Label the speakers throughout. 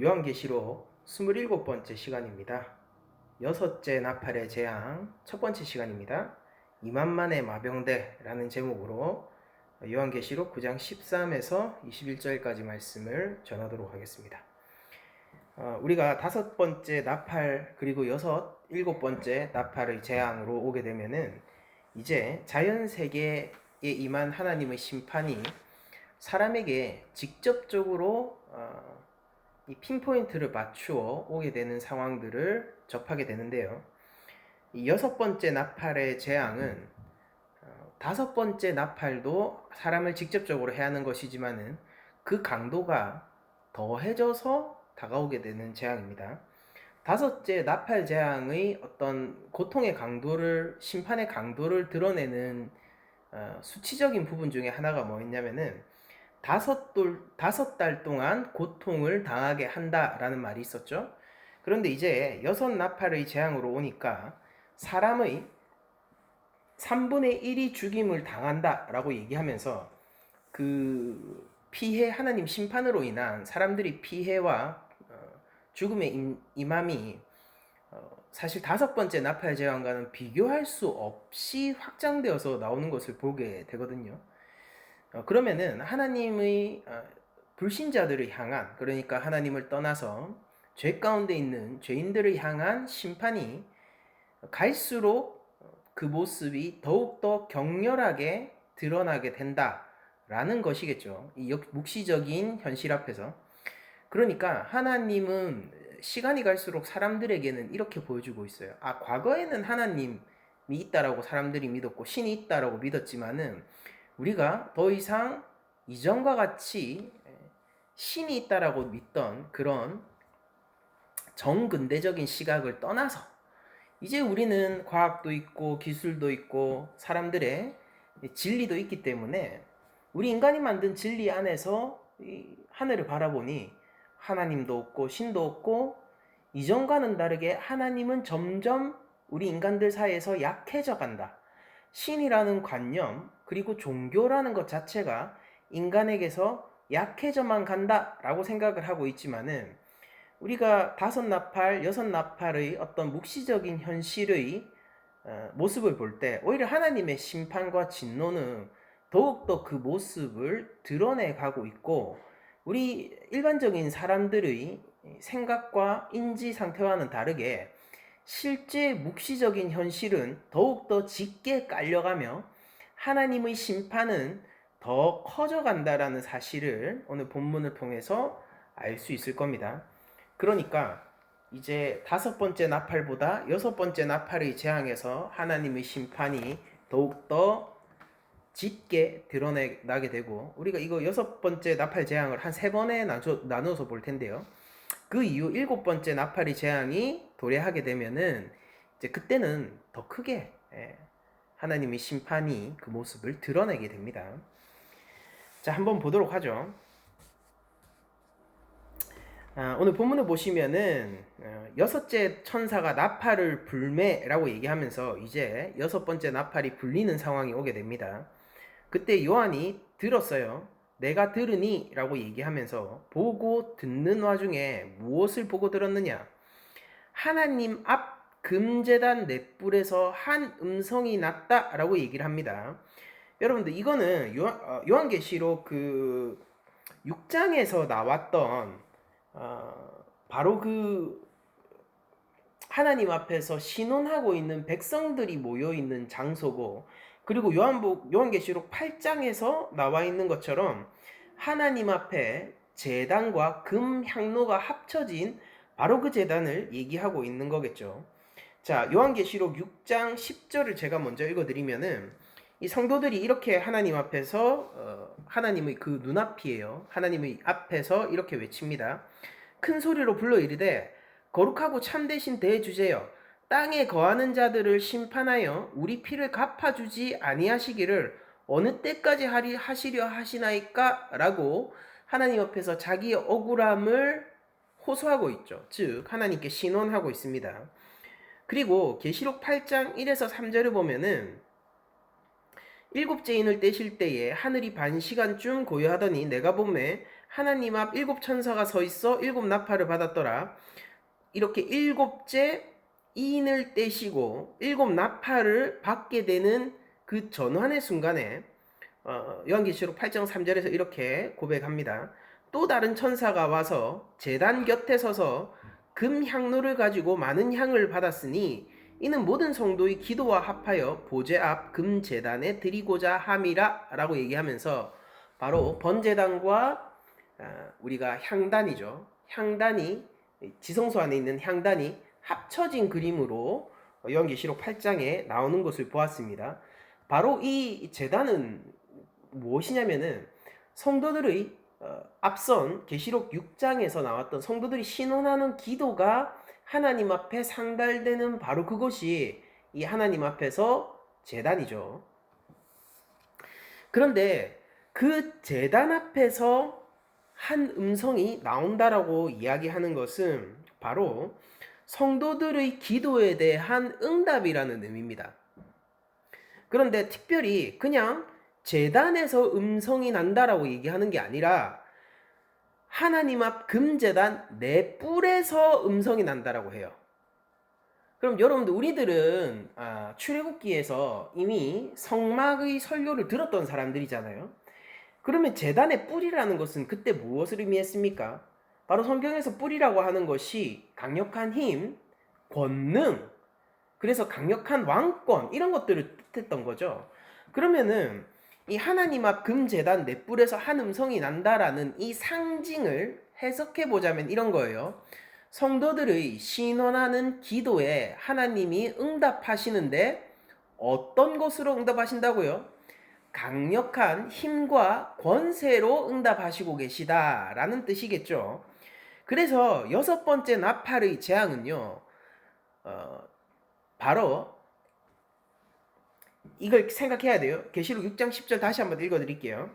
Speaker 1: 요한계시록 27번째 시간입니다. 여섯째 나팔의 재앙 첫 번째 시간입니다. 2만만의 마병대라는 제목으로 요한계시록 9장 13에서 21절까지 말씀을 전하도록 하겠습니다. 우리가 다섯 번째 나팔 그리고 일곱 번째 나팔의 재앙으로 오게 되면은 이제 자연세계에 임한 하나님의 심판이 사람에게 직접적으로 이 핀포인트를 맞추어 오게 되는 상황들을 접하게 되는데요. 이 여섯 번째 나팔의 재앙은 다섯 번째 나팔도 사람을 직접적으로 해하는 것이지만은 그 강도가 더해져서 다가오게 되는 재앙입니다. 다섯째 나팔 재앙의 어떤 고통의 강도를, 심판의 강도를 드러내는 수치적인 부분 중에 하나가 뭐였냐면은 다섯 달 동안 고통을 당하게 한다라는 말이 있었죠. 그런데 이제 여섯 나팔의 재앙으로 오니까 사람의 3분의 1이 죽임을 당한다라고 얘기하면서 그 피해, 하나님 심판으로 인한 사람들이 피해와 죽음의 임함이 사실 다섯 번째 나팔 재앙과는 비교할 수 없이 확장되어서 나오는 것을 보게 되거든요. 그러면은 하나님의 불신자들을 향한, 그러니까 하나님을 떠나서 죄 가운데 있는 죄인들을 향한 심판이 갈수록 그 모습이 더욱더 격렬하게 드러나게 된다라는 것이겠죠. 이 묵시적인 현실 앞에서. 그러니까 하나님은 시간이 갈수록 사람들에게는 이렇게 보여주고 있어요. 과거에는 하나님이 있다라고 사람들이 믿었고 신이 있다라고 믿었지만은 우리가 더 이상 이전과 같이 신이 있다라고 믿던 그런 정근대적인 시각을 떠나서 이제 우리는 과학도 있고 기술도 있고 사람들의 진리도 있기 때문에 우리 인간이 만든 진리 안에서 이 하늘을 바라보니 하나님도 없고 신도 없고 이전과는 다르게 하나님은 점점 우리 인간들 사이에서 약해져 간다. 신이라는 관념 그리고 종교라는 것 자체가 인간에게서 약해져만 간다라고 생각을 하고 있지만은 우리가 다섯 나팔, 여섯 나팔의 어떤 묵시적인 현실의 모습을 볼 때 오히려 하나님의 심판과 진노는 더욱더 그 모습을 드러내 가고 있고 우리 일반적인 사람들의 생각과 인지 상태와는 다르게 실제 묵시적인 현실은 더욱더 짙게 깔려가며 하나님의 심판은 더 커져간다라는 사실을 오늘 본문을 통해서 알 수 있을 겁니다. 그러니까 이제 다섯 번째 나팔보다 여섯 번째 나팔의 재앙에서 하나님의 심판이 더욱더 짙게 드러나게 되고 우리가 이거 여섯 번째 나팔 재앙을 한 세 번에 나눠서 볼 텐데요. 그 이후 일곱 번째 나팔의 재앙이 도래하게 되면은 이제 그때는 더 크게 하나님의 심판이 그 모습을 드러내게 됩니다. 자, 한번 보도록 하죠. 오늘 본문을 보시면은 여섯째 천사가 나팔을 불매라고 얘기하면서 이제 여섯 번째 나팔이 불리는 상황이 오게 됩니다. 그때 요한이 들었어요. 내가 들으니 라고 얘기하면서 보고 듣는 와중에 무엇을 보고 들었느냐? 하나님 앞 금제단 넷불에서 한 음성이 났다 라고 얘기를 합니다. 여러분들 이거는 요한계시록 그 6장에서 나왔던 바로 그 하나님 앞에서 신원하고 있는 백성들이 모여 있는 장소고 그리고 요한계시록 8장에서 나와 있는 것처럼 하나님 앞에 제단과 금 향로가 합쳐진 바로 그 제단을 얘기하고 있는 거겠죠. 자, 요한계시록 6장 10절을 제가 먼저 읽어드리면은 이 성도들이 이렇게 하나님 앞에서 하나님의 그 눈앞이에요. 하나님의 앞에서 이렇게 외칩니다. 큰 소리로 불러 이르되 거룩하고 참되신 대주제여 땅에 거하는 자들을 심판하여 우리 피를 갚아주지 아니하시기를 어느 때까지 하시려 하시나이까? 라고 하나님 앞에서 자기의 억울함을 호소하고 있죠. 즉 하나님께 신원하고 있습니다. 그리고 계시록 8장 1에서 3절을 보면은 일곱째 인을 떼실 때에 하늘이 반 시간쯤 고요하더니 내가 보매 하나님 앞 일곱 천사가 서 있어 일곱 나팔을 받았더라. 이렇게 일곱째 인을 떼시고 일곱 나팔을 받게 되는 그 전환의 순간에 요한계시록 8장 3절에서 이렇게 고백합니다. 또 다른 천사가 와서 제단 곁에 서서 금 향로를 가지고 많은 향을 받았으니 이는 모든 성도의 기도와 합하여 보좌 앞 금 제단에 드리고자 함이라 라고 얘기하면서 바로 번제단과 우리가 향단이죠. 향단이 지성소 안에 있는 향단이 합쳐진 그림으로 요한계시록 8장에 나오는 것을 보았습니다. 바로 이 제단은 무엇이냐면은 성도들의 앞선 계시록 6장에서 나왔던 성도들이 신원하는 기도가 하나님 앞에 상달되는 바로 그것이 이 하나님 앞에서 제단이죠. 그런데 그 제단 앞에서 한 음성이 나온다라고 이야기하는 것은 바로 성도들의 기도에 대한 응답이라는 의미입니다. 그런데 특별히 그냥 제단에서 음성이 난다라고 얘기하는 게 아니라 하나님 앞 금제단 내 뿔에서 음성이 난다라고 해요. 그럼 여러분들 우리들은 출애굽기에서 이미 성막의 설교를 들었던 사람들이잖아요. 그러면 제단의 뿔이라는 것은 그때 무엇을 의미했습니까? 바로 성경에서 뿔이라고 하는 것이 강력한 힘, 권능, 그래서 강력한 왕권 이런 것들을 뜻했던 거죠. 그러면은 이 하나님 앞 금제단 내 뿔에서 한 음성이 난다라는 이 상징을 해석해 보자면 이런 거예요. 성도들의 신원하는 기도에 하나님이 응답하시는데 어떤 것으로 응답하신다고요? 강력한 힘과 권세로 응답하시고 계시다라는 뜻이겠죠. 그래서 여섯 번째 나팔의 재앙은요, 바로 이걸 생각해야 돼요. 계시록 6장 10절 다시 한번 읽어드릴게요.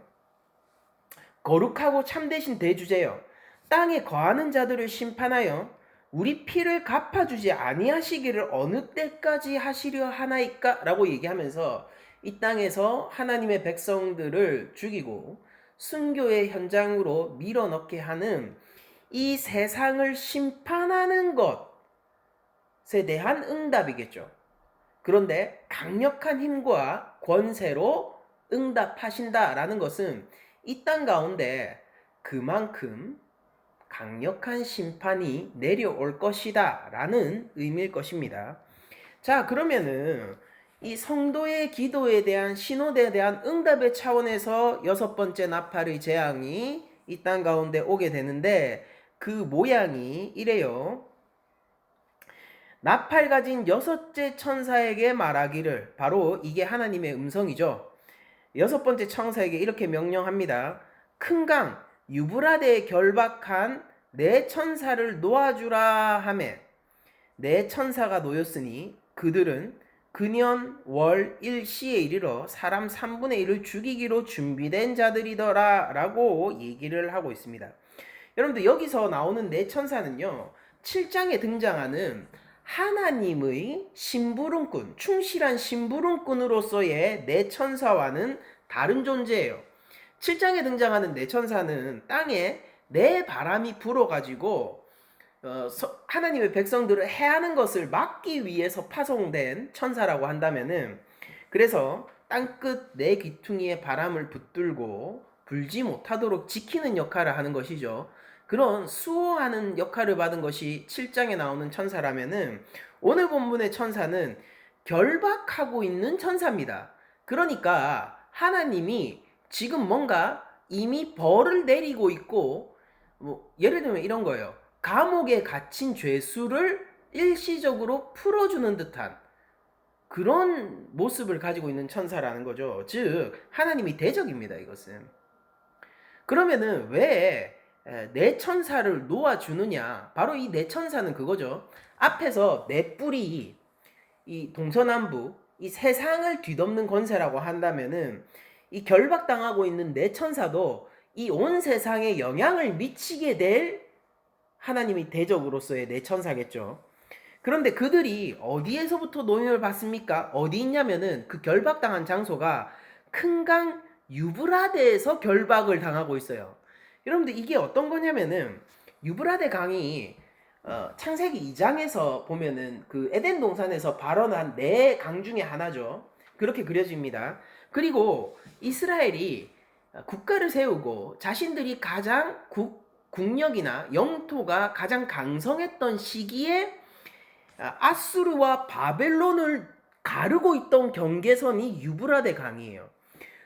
Speaker 1: 거룩하고 참되신 대주제여, 땅에 거하는 자들을 심판하여 우리 피를 갚아주지 아니하시기를 어느 때까지 하시려 하나이까? 라고 얘기하면서 이 땅에서 하나님의 백성들을 죽이고 순교의 현장으로 밀어넣게 하는 이 세상을 심판하는 것에 대한 응답이겠죠. 그런데 강력한 힘과 권세로 응답하신다라는 것은 이 땅 가운데 그만큼 강력한 심판이 내려올 것이다 라는 의미일 것입니다. 자, 그러면은 이 성도의 기도에 대한 신호에 대한 응답의 차원에서 여섯 번째 나팔의 재앙이 이 땅 가운데 오게 되는데 그 모양이 이래요. 나팔 가진 여섯째 천사에게 말하기를, 바로 이게 하나님의 음성이죠. 여섯 번째 천사에게 이렇게 명령합니다. 큰 강 유브라데에 결박한 네 천사를 놓아주라 하매 네 천사가 놓였으니 그들은 근년 월 일시에 이르러 사람 3분의 1을 죽이기로 준비된 자들이더라 라고 얘기를 하고 있습니다. 여러분들 여기서 나오는 네 천사는요, 7장에 등장하는 하나님의 심부름꾼, 충실한 심부름꾼으로서의 네 천사와는 다른 존재예요. 7장에 등장하는 네 천사는 땅에 네 바람이 불어가지고 하나님의 백성들을 해하는 것을 막기 위해서 파송된 천사라고 한다면은, 그래서 땅끝 네 귀퉁이에 바람을 붙들고 불지 못하도록 지키는 역할을 하는 것이죠. 그런 수호하는 역할을 받은 것이 7장에 나오는 천사라면은 오늘 본문의 천사는 결박하고 있는 천사입니다. 그러니까 하나님이 지금 뭔가 이미 벌을 내리고 있고, 예를 들면 이런 거예요. 감옥에 갇힌 죄수를 일시적으로 풀어주는 듯한 그런 모습을 가지고 있는 천사라는 거죠. 즉 하나님이 대적입니다, 이것은. 그러면은 왜 네 천사를 놓아주느냐? 바로 이 네 천사는 그거죠. 앞에서 네 뿔이 이 동서남북 이 세상을 뒤덮는 권세라고 한다면은 이 결박당하고 있는 네 천사도 이 온 세상에 영향을 미치게 될 하나님이 대적으로서의 네 천사겠죠. 그런데 그들이 어디에서부터 노임을 받습니까? 어디 있냐면은 그 결박당한 장소가 큰 강 유브라데에서 결박을 당하고 있어요. 여러분들 이게 어떤 거냐면은 유브라데 강이 창세기 2장에서 보면은 그 에덴 동산에서 발원한 네 강 중에 하나죠. 그렇게 그려집니다. 그리고 이스라엘이 국가를 세우고 자신들이 가장 국력이나 영토가 가장 강성했던 시기에 아수르와 바벨론을 가르고 있던 경계선이 유브라데 강이에요.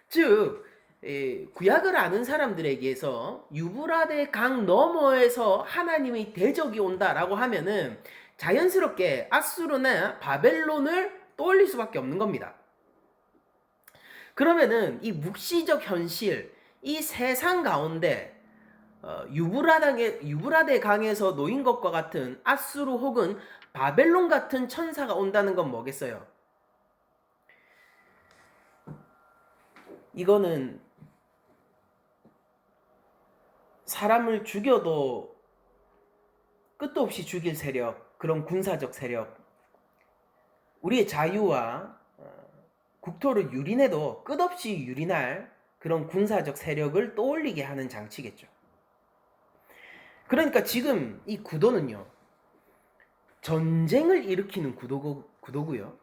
Speaker 1: 즉 구약을 아는 사람들에게서 유브라데 강 너머에서 하나님의 대적이 온다라고 하면은 자연스럽게 아수르나 바벨론을 떠올릴 수밖에 없는 겁니다. 그러면은 이 묵시적 현실, 이 세상 가운데 유브라데 강에서 놓인 것과 같은 아수르 혹은 바벨론 같은 천사가 온다는 건 뭐겠어요? 이거는 사람을 죽여도 끝도 없이 죽일 세력, 그런 군사적 세력, 우리의 자유와 국토를 유린해도 끝없이 유린할 그런 군사적 세력을 떠올리게 하는 장치겠죠. 그러니까 지금 이 구도는요, 전쟁을 일으키는 구도고요.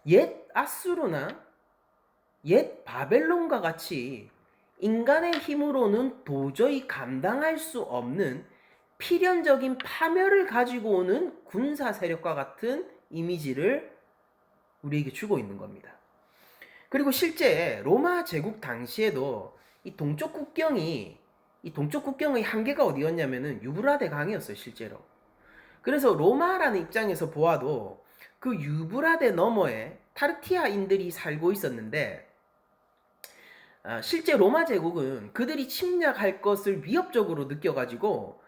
Speaker 1: 옛 아수르나 옛 바벨론과 같이 인간의 힘으로는 도저히 감당할 수 없는 필연적인 파멸을 가지고 오는 군사 세력과 같은 이미지를 우리에게 주고 있는 겁니다. 그리고 실제 로마 제국 당시에도 이 동쪽 국경의 한계가 어디였냐면은 유브라데 강이었어요, 실제로. 그래서 로마라는 입장에서 보아도 그 유브라데 너머에 타르티아인들이 살고 있었는데 실제 로마 제국은 그들이 침략할 것을 위협적으로 느껴가지고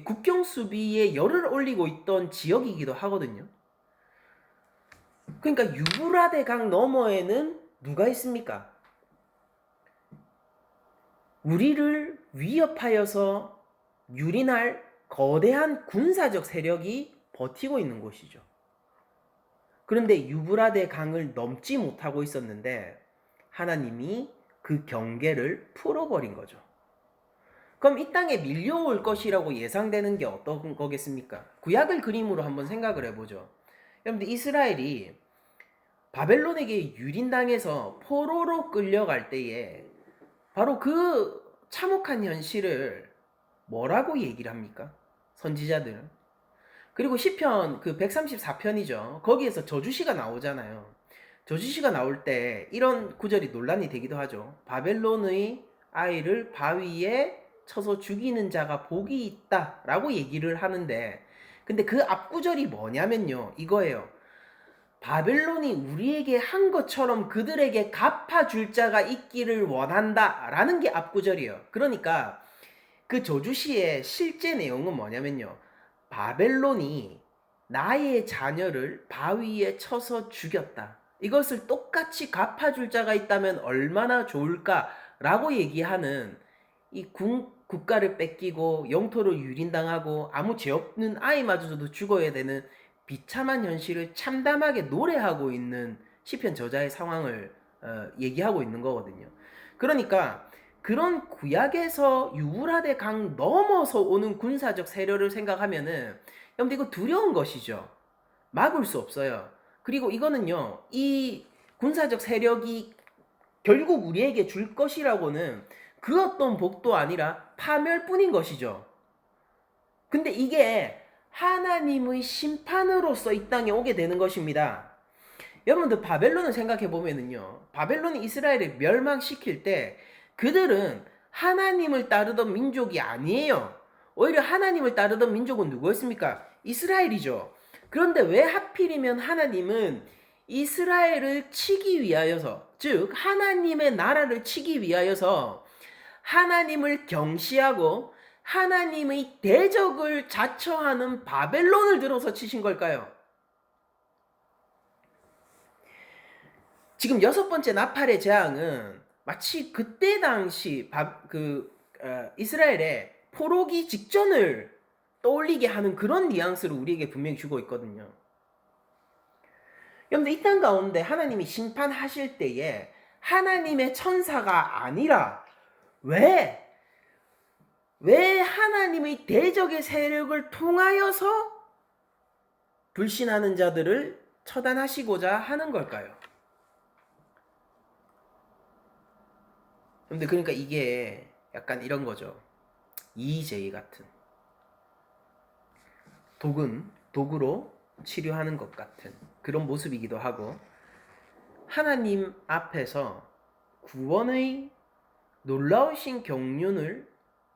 Speaker 1: 국경 수비에 열을 올리고 있던 지역이기도 하거든요. 그러니까 유브라데 강 너머에는 누가 있습니까? 우리를 위협하여서 유린할 거대한 군사적 세력이 버티고 있는 곳이죠. 그런데 유브라데 강을 넘지 못하고 있었는데 하나님이 그 경계를 풀어버린 거죠. 그럼 이 땅에 밀려올 것이라고 예상되는 게 어떤 거겠습니까? 구약을 그림으로 한번 생각을 해보죠. 여러분들 이스라엘이 바벨론에게 유린당해서 포로로 끌려갈 때에 바로 그 참혹한 현실을 뭐라고 얘기를 합니까? 선지자들은. 그리고 시편 그 134편이죠. 거기에서 저주시가 나오잖아요. 저주시가 나올 때 이런 구절이 논란이 되기도 하죠. 바벨론의 아이를 바위에 쳐서 죽이는 자가 복이 있다 라고 얘기를 하는데, 근데 그 앞구절이 뭐냐면요, 이거예요. 바벨론이 우리에게 한 것처럼 그들에게 갚아줄 자가 있기를 원한다 라는 게 앞구절이에요. 그러니까 그 저주시의 실제 내용은 뭐냐면요, 바벨론이 나의 자녀를 바위에 쳐서 죽였다, 이것을 똑같이 갚아줄 자가 있다면 얼마나 좋을까라고 얘기하는, 이 국가를 뺏기고 영토를 유린당하고 아무 죄 없는 아이마저도 죽어야 되는 비참한 현실을 참담하게 노래하고 있는 시편 저자의 상황을 얘기하고 있는 거거든요. 그러니까 그런 구약에서 유브라데 강 넘어서 오는 군사적 세력을 생각하면은 여러분들 이거 두려운 것이죠. 막을 수 없어요. 그리고 이거는요, 이 군사적 세력이 결국 우리에게 줄 것이라고는 그 어떤 복도 아니라 파멸뿐인 것이죠. 근데 이게 하나님의 심판으로서 이 땅에 오게 되는 것입니다. 여러분들 바벨론을 생각해 보면은요, 바벨론이 이스라엘을 멸망시킬 때 그들은 하나님을 따르던 민족이 아니에요. 오히려 하나님을 따르던 민족은 누구였습니까? 이스라엘이죠. 그런데 왜 하필이면 하나님은 이스라엘을 치기 위하여서, 즉 하나님의 나라를 치기 위하여서 하나님을 경시하고 하나님의 대적을 자처하는 바벨론을 들어서 치신 걸까요? 지금 여섯 번째 나팔의 재앙은 마치 그때 당시 이스라엘의 포로기 직전을 떠올리게 하는 그런 뉘앙스를 우리에게 분명히 주고 있거든요. 여러분들 이 땅 가운데 하나님이 심판하실 때에 하나님의 천사가 아니라 왜 왜 하나님의 대적의 세력을 통하여서 불신하는 자들을 처단하시고자 하는 걸까요? 근데 그러니까 이게 약간 이런 거죠. EJ 같은 도구로 치료하는 것 같은 그런 모습이기도 하고, 하나님 앞에서 구원의 놀라우신 경륜을,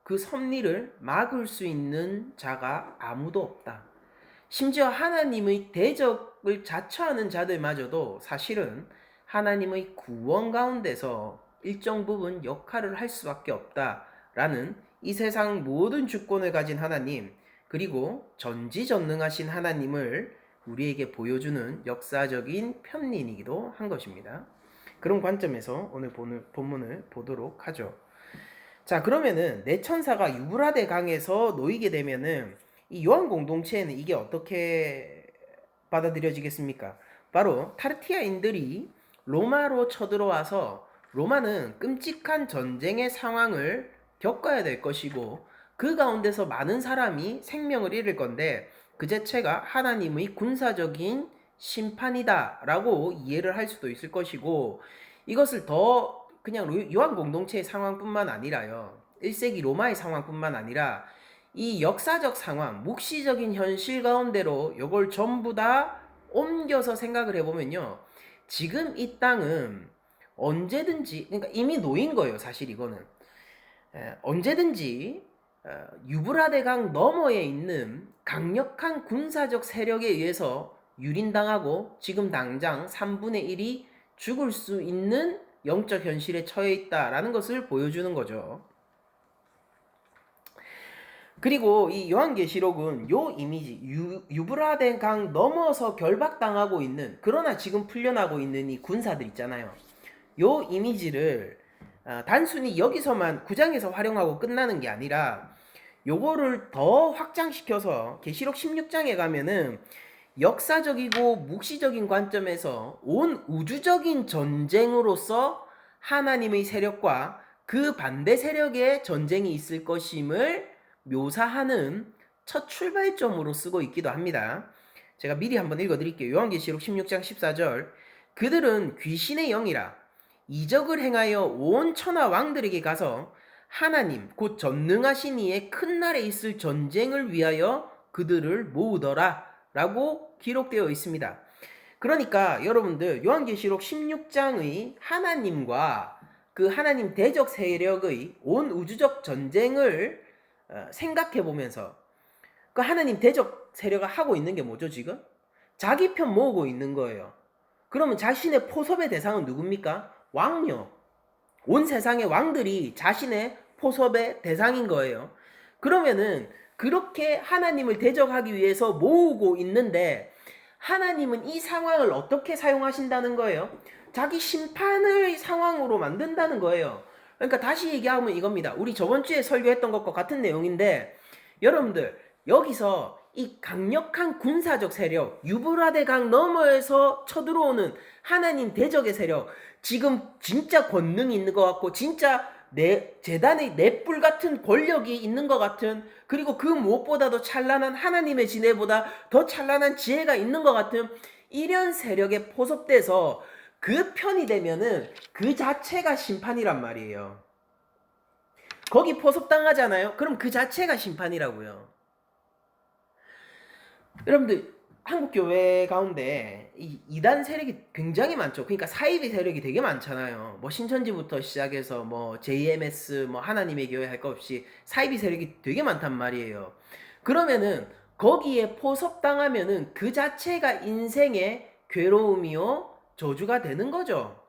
Speaker 1: 그 섭리를 막을 수 있는 자가 아무도 없다. 심지어 하나님의 대적을 자처하는 자들마저도 사실은 하나님의 구원 가운데서 일정 부분 역할을 할 수밖에 없다라는, 이 세상 모든 주권을 가진 하나님, 그리고 전지전능하신 하나님을 우리에게 보여주는 역사적인 편린이기도 한 것입니다. 그런 관점에서 오늘 본문을 보도록 하죠. 자, 그러면은 내 천사가 유브라데 강에서 놓이게 되면은 이 요한 공동체에는 이게 어떻게 받아들여지겠습니까? 바로 타르티아인들이 로마로 쳐들어와서 로마는 끔찍한 전쟁의 상황을 겪어야 될 것이고, 그 가운데서 많은 사람이 생명을 잃을 건데 그 자체가 하나님의 군사적인 심판이다라고 이해를 할 수도 있을 것이고, 이것을 더 그냥 요한 공동체의 상황뿐만 아니라요, 1세기 로마의 상황뿐만 아니라 이 역사적 상황, 묵시적인 현실 가운데로 이걸 전부 다 옮겨서 생각을 해보면요, 지금 이 땅은 언제든지, 그러니까 이미 놓인 거예요. 사실 이거는 언제든지 유브라데 강 너머에 있는 강력한 군사적 세력에 의해서 유린당하고 지금 당장 3분의 1이 죽을 수 있는 영적 현실에 처해 있다라는 것을 보여주는 거죠. 그리고 이 요한계시록은 요 이미지, 유브라데 강 넘어서 결박당하고 있는, 그러나 지금 풀려나고 있는 이 군사들 있잖아요. 요 이미지를 단순히 여기서만 9장에서 활용하고 끝나는 게 아니라 요거를 더 확장시켜서 계시록 16장에 가면은 역사적이고 묵시적인 관점에서 온 우주적인 전쟁으로서 하나님의 세력과 그 반대 세력의 전쟁이 있을 것임을 묘사하는 첫 출발점으로 쓰고 있기도 합니다. 제가 미리 한번 읽어드릴게요. 요한계시록 16장 14절, 그들은 귀신의 영이라 이적을 행하여 온 천하 왕들에게 가서 하나님 곧 전능하신 이의 큰 날에 있을 전쟁을 위하여 그들을 모으더라 라고 기록되어 있습니다. 그러니까 여러분들 요한계시록 16장의 하나님과 그 하나님 대적 세력의 온 우주적 전쟁을 생각해 보면서, 그 하나님 대적 세력을 하고 있는 게 뭐죠? 지금 자기 편 모으고 있는 거예요. 그러면 자신의 포섭의 대상은 누굽니까? 왕요. 온 세상의 왕들이 자신의 포섭의 대상인 거예요. 그러면은 그렇게 하나님을 대적하기 위해서 모으고 있는데 하나님은 이 상황을 어떻게 사용하신다는 거예요? 자기 심판의 상황으로 만든다는 거예요. 그러니까 다시 얘기하면 이겁니다. 우리 저번 주에 설교했던 것과 같은 내용인데, 여러분들 여기서 이 강력한 군사적 세력, 유브라데 강 너머에서 쳐들어오는 하나님 대적의 세력, 지금 진짜 권능이 있는 것 같고 진짜 재단의 넷불 같은 권력이 있는 것 같은, 그리고 그 무엇보다도 찬란한 하나님의 지혜보다 더 찬란한 지혜가 있는 것 같은 이런 세력에 포섭돼서 그 편이 되면은 그 자체가 심판이란 말이에요. 거기 포섭당하잖아요. 그럼 그 자체가 심판이라고요. 여러분들 한국 교회 가운데 이 이단 세력이 굉장히 많죠. 그러니까 사이비 세력이 되게 많잖아요. 뭐 신천지부터 시작해서 뭐 JMS, 뭐 하나님의 교회 할 거 없이 사이비 세력이 되게 많단 말이에요. 그러면은 거기에 포섭당하면은 그 자체가 인생의 괴로움이요 저주가 되는 거죠.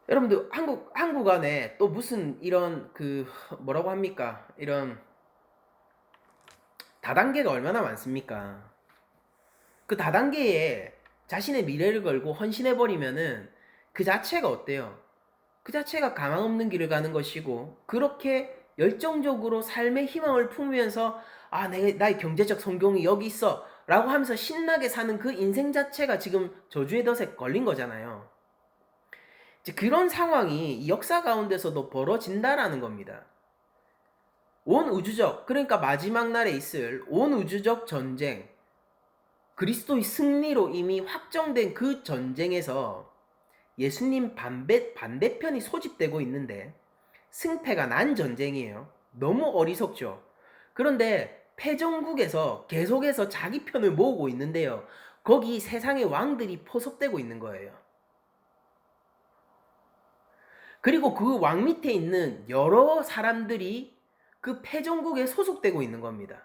Speaker 1: 여러분들 한국 안에 또 무슨 이런 그 뭐라고 합니까? 이런 다단계가 얼마나 많습니까? 그 다단계에 자신의 미래를 걸고 헌신해버리면은 그 자체가 어때요? 그 자체가 가망 없는 길을 가는 것이고, 그렇게 열정적으로 삶의 희망을 품으면서 나의 경제적 성공이 여기 있어 라고 하면서 신나게 사는 그 인생 자체가 지금 저주의 덫에 걸린 거잖아요. 그런 상황이 역사 가운데서도 벌어진다라는 겁니다. 온 우주적, 그러니까 마지막 날에 있을 온 우주적 전쟁, 그리스도의 승리로 이미 확정된 그 전쟁에서 예수님 반대편이 소집되고 있는데 승패가 난 전쟁이에요. 너무 어리석죠. 그런데 패전국에서 계속해서 자기 편을 모으고 있는데요. 거기 세상의 왕들이 포섭되고 있는 거예요. 그리고 그 왕 밑에 있는 여러 사람들이 그 패전국에 소속되고 있는 겁니다.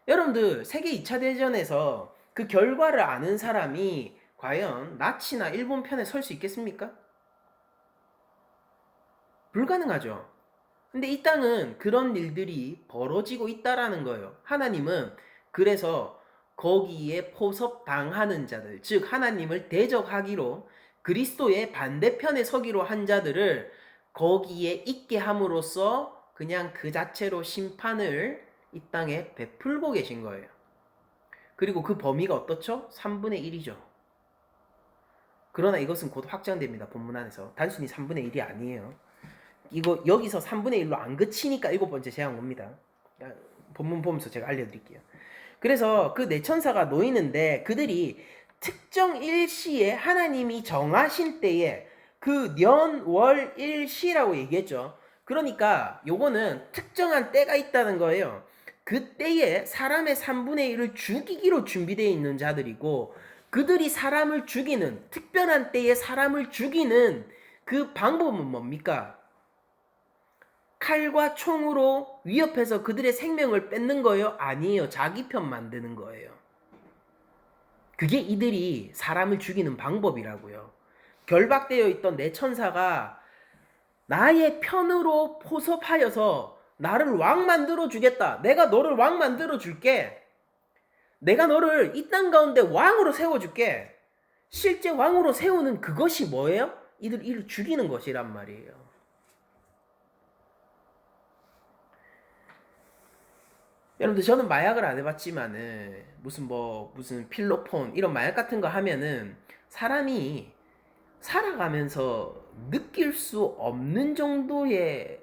Speaker 1: 여러분들 세계 2차 대전에서 그 결과를 아는 사람이 과연 나치나 일본 편에 설 수 있겠습니까? 불가능하죠. 근데 이 땅은 그런 일들이 벌어지고 있다라는 거예요. 하나님은 그래서 거기에 포섭당하는 자들, 즉 하나님을 대적하기로 그리스도의 반대편에 서기로 한 자들을 거기에 있게 함으로써 그냥 그 자체로 심판을 이 땅에 베풀고 계신 거예요. 그리고 그 범위가 어떻죠? 3분의 1이죠. 그러나 이것은 곧 확장됩니다. 본문 안에서. 단순히 3분의 1이 아니에요. 이거 여기서 3분의 1로 안 그치니까 7번째 재앙 옵니다. 본문 보면서 제가 알려드릴게요. 그래서 그 내천사가 놓이는데 그들이 특정 일시에 하나님이 정하신 때에 그 년, 월, 일시라고 얘기했죠. 그러니까 요거는 특정한 때가 있다는 거예요. 그 때에 사람의 3분의 1을 죽이기로 준비되어 있는 자들이고 그들이 사람을 죽이는 특별한 때에 사람을 죽이는 그 방법은 뭡니까? 칼과 총으로 위협해서 그들의 생명을 뺏는 거예요? 아니에요. 자기 편 만드는 거예요. 그게 이들이 사람을 죽이는 방법이라고요. 결박되어 있던 내 천사가 나의 편으로 포섭하여서 나를 왕 만들어 주겠다. 내가 너를 왕 만들어 줄게. 내가 너를 이 땅 가운데 왕으로 세워줄게. 실제 왕으로 세우는 그것이 뭐예요? 이를 죽이는 것이란 말이에요. 여러분들 저는 마약을 안 해봤지만은 무슨 필로폰 이런 마약 같은 거 하면은 사람이 살아가면서 느낄 수 없는 정도의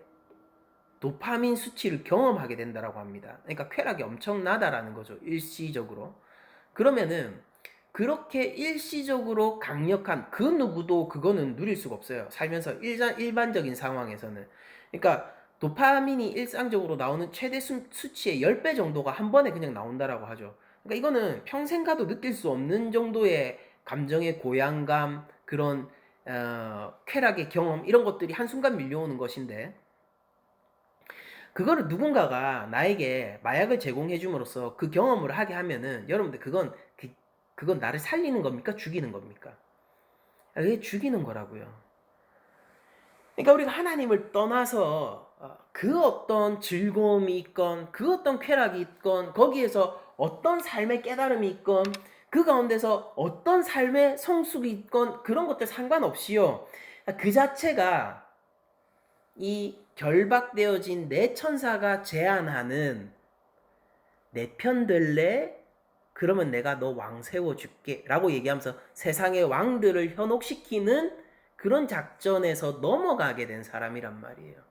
Speaker 1: 도파민 수치를 경험하게 된다라고 합니다. 그러니까 쾌락이 엄청나다라는 거죠. 일시적으로. 그러면은 그렇게 일시적으로 강력한 그 누구도 그거는 누릴 수가 없어요. 살면서 일반적인 상황에서는. 그러니까 도파민이 일상적으로 나오는 최대 수치의 10배 정도가 한 번에 그냥 나온다라고 하죠. 그러니까 이거는 평생 가도 느낄 수 없는 정도의 감정의 고양감, 그런 쾌락의 경험 이런 것들이 한순간 밀려오는 것인데 그거를 누군가가 나에게 마약을 제공해 줌으로써 그 경험을 하게 하면은 여러분들 그건 나를 살리는 겁니까? 죽이는 겁니까? 그게 죽이는 거라고요. 그러니까 우리가 하나님을 떠나서 그 어떤 즐거움이 있건 그 어떤 쾌락이 있건 거기에서 어떤 삶의 깨달음이 있건 그 가운데서 어떤 삶의 성숙이 있건 그런 것들 상관없이요. 그 자체가 이 결박되어진 내 천사가 제안하는 내 편 될래? 그러면 내가 너 왕 세워줄게 라고 얘기하면서 세상의 왕들을 현혹시키는 그런 작전에서 넘어가게 된 사람이란 말이에요.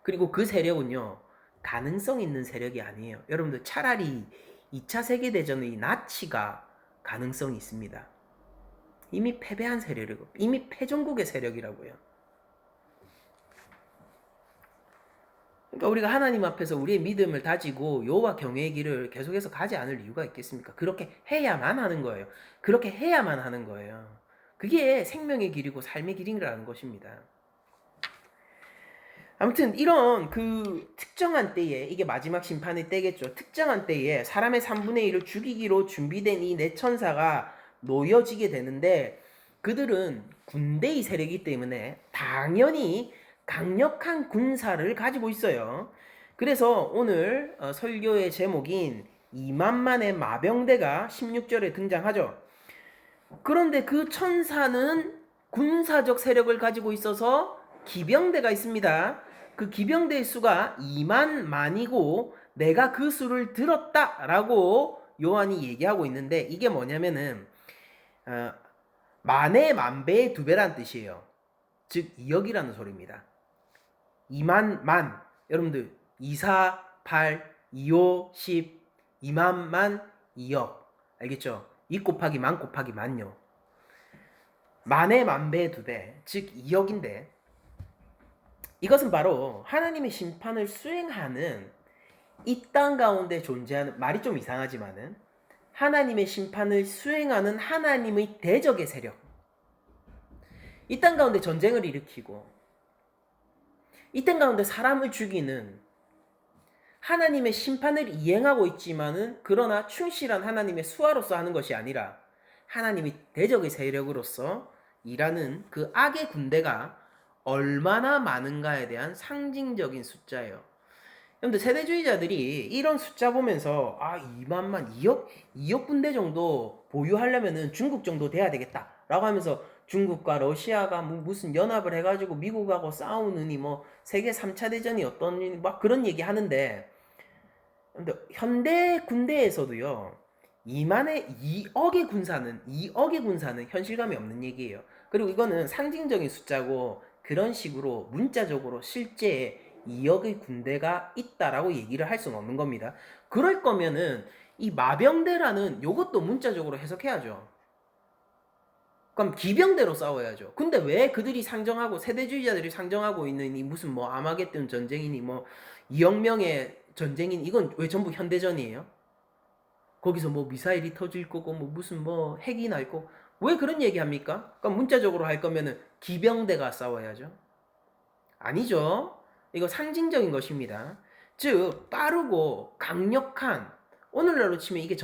Speaker 1: 그리고 그 세력은요, 가능성 있는 세력이 아니에요. 여러분들 차라리 2차 세계대전의 나치가 가능성이 있습니다. 이미 패배한 세력이고 이미 패전국의 세력이라고요. 그러니까 우리가 하나님 앞에서 우리의 믿음을 다지고 여호와 경외의 길을 계속해서 가지 않을 이유가 있겠습니까? 그렇게 해야만 하는 거예요. 그렇게 해야만 하는 거예요. 그게 생명의 길이고 삶의 길이라는 것입니다. 아무튼 이런 그 특정한 때에 이게 마지막 심판의 때겠죠. 특정한 때에 사람의 3분의 1을 죽이기로 준비된 이 내천사가 놓여지게 되는데 그들은 군대의 세력이기 때문에 당연히 강력한 군사를 가지고 있어요. 그래서 오늘 설교의 제목인 2만만의 마병대가 16절에 등장하죠. 그런데 그 천사는 군사적 세력을 가지고 있어서 기병대가 있습니다. 그 기병대의 수가 2만만이고 내가 그 수를 들었다라고 요한이 얘기하고 있는데 이게 뭐냐면은 만에 만배의 두 배란 뜻이에요. 즉 2억이라는 소리입니다. 2만 만 여러분들 2, 4, 8, 2, 5, 10 2만 만 2억 알겠죠? 2 곱하기 만 곱하기 만요. 만에 만배의 두 배, 즉 2억인데 이것은 바로 하나님의 심판을 수행하는 이 땅 가운데 존재하는, 말이 좀 이상하지만은 하나님의 심판을 수행하는 하나님의 대적의 세력, 이 땅 가운데 전쟁을 일으키고 이 땅 가운데 사람을 죽이는 하나님의 심판을 이행하고 있지만은 그러나 충실한 하나님의 수하로서 하는 것이 아니라 하나님의 대적의 세력으로서 일하는 그 악의 군대가 얼마나 많은가에 대한 상징적인 숫자예요. 여러분들 세대주의자들이 이런 숫자 보면서 2만만 2억 군대 정도 보유하려면은 중국 정도 돼야 되겠다라고 하면서 중국과 러시아가 무슨 연합을 해가지고 미국하고 싸우느니 뭐 세계 3차 대전이 어떤 막 그런 얘기 하는데, 근데 현대 군대에서도요 2억의 군사는 현실감이 없는 얘기예요. 그리고 이거는 상징적인 숫자고 그런 식으로 문자적으로 실제 2억의 군대가 있다라고 얘기를 할 수는 없는 겁니다. 그럴 거면은 이 마병대라는 요것도 문자적으로 해석해야죠. 그럼 기병대로 싸워야죠. 근데 왜 그들이 상정하고 세대주의자들이 상정하고 있는 이 무슨 뭐 아마겟돈 전쟁이니 뭐 2억 명의 전쟁이니 이건 왜 전부 현대전이에요? 거기서 뭐 미사일이 터질 거고 뭐 무슨 뭐 핵이 날 거고 왜 그런 얘기 합니까? 그럼 문자적으로 할 거면은 기병대가 싸워야죠. 아니죠. 이거 상징적인 것입니다. 즉 빠르고 강력한, 오늘날로 치면 이게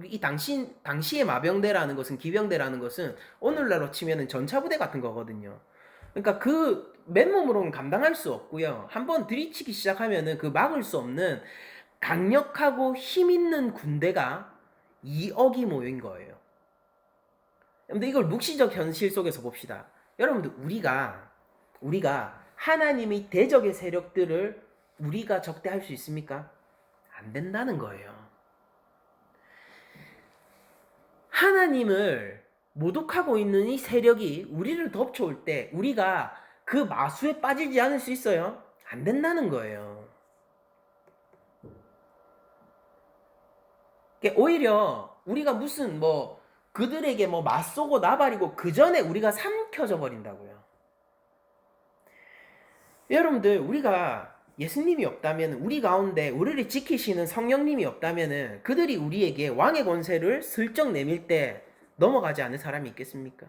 Speaker 1: 이 당시의 마병대라는 것은, 기병대라는 것은 오늘날로 치면은 전차부대 같은 거거든요. 그러니까 그 맨몸으로는 감당할 수 없고요. 한번 들이치기 시작하면은 그 막을 수 없는 강력하고 힘 있는 군대가 2억이 모인 거예요. 여러분들 이걸 묵시적 현실 속에서 봅시다. 여러분들 우리가 하나님의 대적의 세력들을 우리가 적대할 수 있습니까? 안 된다는 거예요. 하나님을 모독하고 있는 이 세력이 우리를 덮쳐올 때 우리가 그 마수에 빠지지 않을 수 있어요? 안 된다는 거예요. 오히려 우리가 무슨 뭐 그들에게 뭐 맞서고 나발이고 그 전에 우리가 삼켜져 버린다고요. 여러분들 우리가 예수님이 없다면, 우리 가운데 우리를 지키시는 성령님이 없다면 그들이 우리에게 왕의 권세를 슬쩍 내밀 때 넘어가지 않을 사람이 있겠습니까?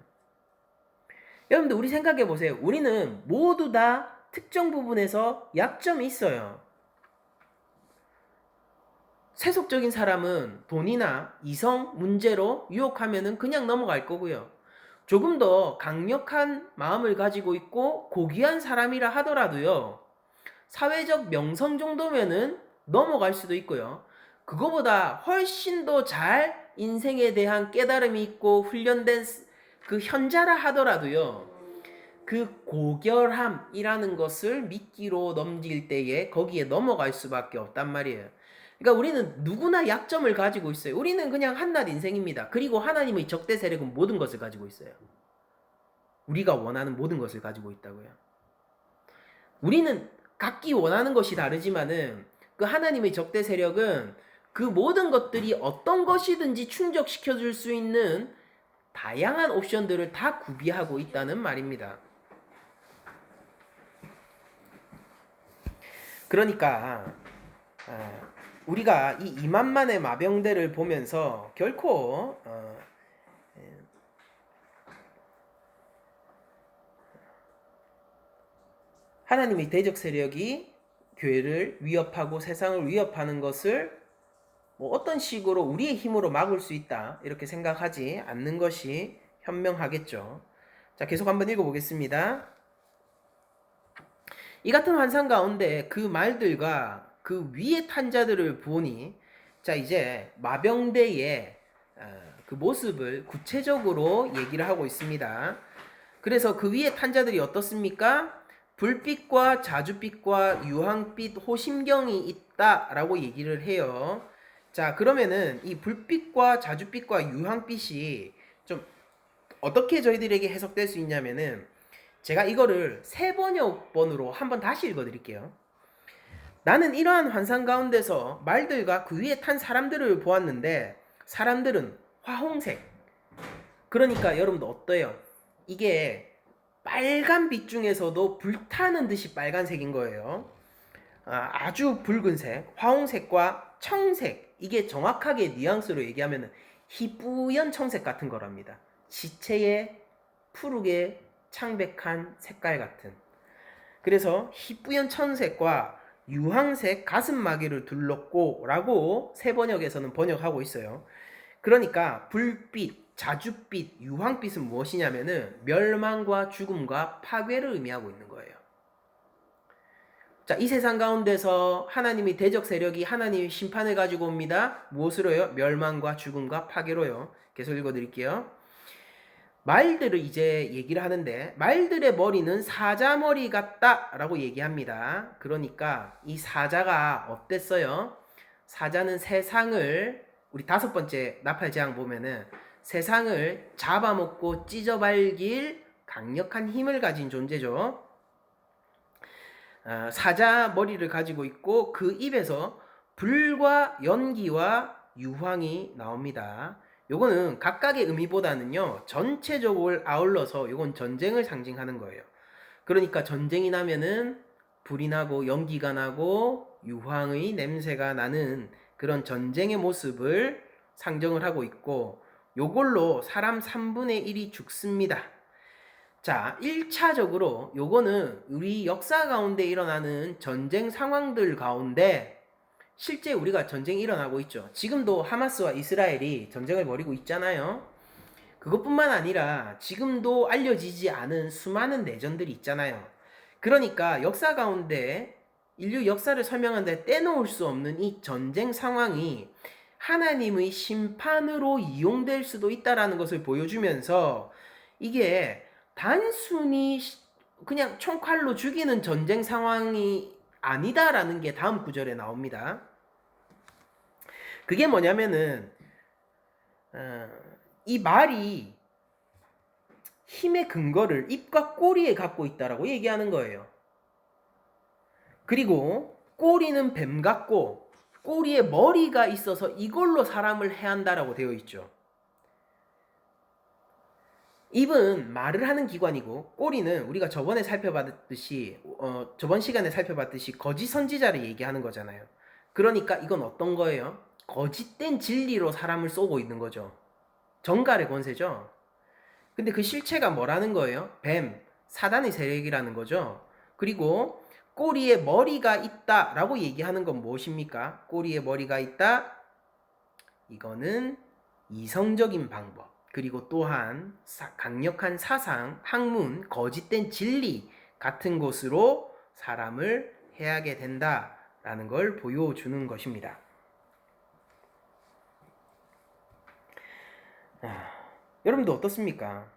Speaker 1: 여러분들 우리 생각해 보세요. 우리는 모두 다 특정 부분에서 약점이 있어요. 세속적인 사람은 돈이나 이성 문제로 유혹하면은 그냥 넘어갈 거고요. 조금 더 강력한 마음을 가지고 있고 고귀한 사람이라 하더라도요. 사회적 명성 정도면은 넘어갈 수도 있고요. 그거보다 훨씬 더 잘 인생에 대한 깨달음이 있고 훈련된 그 현자라 하더라도요. 그 고결함이라는 것을 미끼로 넘길 때에 거기에 넘어갈 수밖에 없단 말이에요. 그러니까 우리는 누구나 약점을 가지고 있어요. 우리는 그냥 한낱 인생입니다. 그리고 하나님의 적대 세력은 모든 것을 가지고 있어요. 우리가 원하는 모든 것을 가지고 있다고요. 우리는 각기 원하는 것이 다르지만은 그 하나님의 적대 세력은 그 모든 것들이 어떤 것이든지 충족시켜 줄 수 있는 다양한 옵션들을 다 구비하고 있다는 말입니다. 그러니까 우리가 이 2만만의 마병대를 보면서 결코 하나님의 대적 세력이 교회를 위협하고 세상을 위협하는 것을 뭐 어떤 식으로 우리의 힘으로 막을 수 있다 이렇게 생각하지 않는 것이 현명하겠죠. 자, 계속 한번 읽어보겠습니다. 이 같은 환상 가운데 그 말들과 그 위에 탄 자들을 보니, 자 이제 마병대의 그 모습을 구체적으로 얘기를 하고 있습니다. 그래서 그 위에 탄 자들이 어떻습니까? 불빛과 자줏빛과 유황빛 호심경이 있다라고 얘기를 해요. 자, 그러면은 이 불빛과 자줏빛과 유황빛이 좀 어떻게 저희들에게 해석될 수 있냐면은 제가 이거를 세번역번으로 한번 다시 읽어드릴게요. 나는 이러한 환상 가운데서 말들과 그 위에 탄 사람들을 보았는데 사람들은 화홍색. 그러니까 여러분도 어때요? 이게 빨간빛 중에서도 불타는 듯이 빨간색인 거예요. 아주 붉은색, 화홍색과 청색. 이게 정확하게 뉘앙스로 얘기하면 희뿌연 청색 같은 거랍니다. 지체의 푸르게 창백한 색깔 같은. 그래서 희뿌연 청색과 유황색 가슴마개를 둘렀고 라고 세번역에서는 번역하고 있어요. 그러니까 불빛, 자줏빛, 유황빛은 무엇이냐면은 멸망과 죽음과 파괴를 의미하고 있는 거예요. 자, 이 세상 가운데서 하나님이 대적 세력이 하나님의 심판을 가지고 옵니다. 무엇으로요? 멸망과 죽음과 파괴로요. 계속 읽어드릴게요. 말들을 이제 얘기를 하는데 말들의 머리는 사자 머리 같다라고 얘기합니다. 그러니까 이 사자가 어땠어요? 사자는 세상을 우리 5번째 나팔재앙 보면은 세상을 잡아먹고 찢어발길 강력한 힘을 가진 존재죠. 사자 머리를 가지고 있고 그 입에서 불과 연기와 유황이 나옵니다. 요거는 각각의 의미보다는요 전체적으로 아울러서 요건 전쟁을 상징하는 거예요. 그러니까 전쟁이 나면은 불이 나고 연기가 나고 유황의 냄새가 나는 그런 전쟁의 모습을 상정을 하고 있고 요걸로 사람 3분의 1이 죽습니다. 자, 1차적으로 요거는 우리 역사 가운데 일어나는 전쟁 상황들 가운데 실제 우리가 전쟁이 일어나고 있죠. 지금도 하마스와 이스라엘이 전쟁을 벌이고 있잖아요. 그것뿐만 아니라 지금도 알려지지 않은 수많은 내전들이 있잖아요. 그러니까 역사 가운데 인류 역사를 설명하는데 떼놓을 수 없는 이 전쟁 상황이 하나님의 심판으로 이용될 수도 있다라는 것을 보여주면서 이게 단순히 그냥 총칼로 죽이는 전쟁 상황이 아니다라는 게 다음 구절에 나옵니다. 그게 뭐냐면은 이 말이 힘의 근거를 입과 꼬리에 갖고 있다라고 얘기하는 거예요. 그리고 꼬리는 뱀 같고 꼬리에 머리가 있어서 이걸로 사람을 해한다라고 되어 있죠. 입은 말을 하는 기관이고 꼬리는 우리가 저번 시간에 살펴봤듯이 거짓 선지자를 얘기하는 거잖아요. 그러니까 이건 어떤 거예요? 거짓된 진리로 사람을 쏘고 있는 거죠. 정갈의 권세죠. 근데 그 실체가 뭐라는 거예요? 뱀, 사단의 세력이라는 거죠. 그리고 꼬리에 머리가 있다라고 얘기하는 건 무엇입니까? 꼬리에 머리가 있다. 이거는 이성적인 방법. 그리고 또한 강력한 사상, 학문, 거짓된 진리 같은 것으로 사람을 해하게 된다라는 걸 보여주는 것입니다. 여러분도 어떻습니까?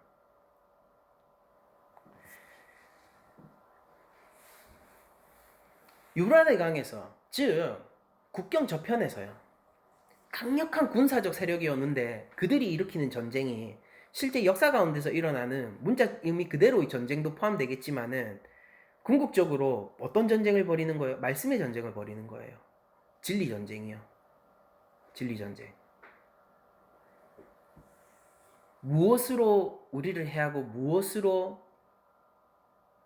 Speaker 1: 유라데 강에서, 즉 국경 저편에서요. 강력한 군사적 세력이었는데 그들이 일으키는 전쟁이 실제 역사 가운데서 일어나는 문자 의미 그대로의 전쟁도 포함되겠지만은 궁극적으로 어떤 전쟁을 벌이는 거예요? 말씀의 전쟁을 벌이는 거예요. 진리 전쟁이요. 진리 전쟁. 무엇으로 우리를 해하고 무엇으로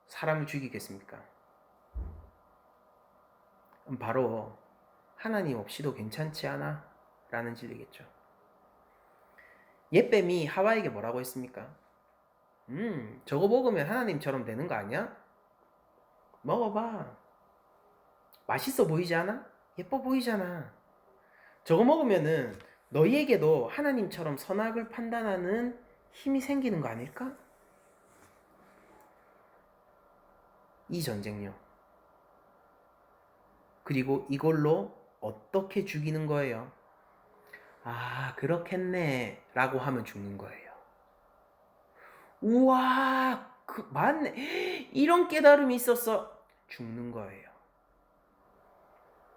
Speaker 1: 사람을 죽이겠습니까? 바로 하나님 없이도 괜찮지 않아? 라는 진리겠죠. 옛뱀이 하와에게 뭐라고 했습니까? 저거 먹으면 하나님처럼 되는 거 아니야? 먹어봐. 맛있어 보이지 않아? 예뻐 보이잖아. 저거 먹으면은 너희에게도 하나님처럼 선악을 판단하는 힘이 생기는 거 아닐까? 이 전쟁요. 그리고 이걸로 어떻게 죽이는 거예요? 아, 그렇겠네 라고 하면 죽는 거예요. 우와, 맞네. 이런 깨달음이 있었어. 죽는 거예요.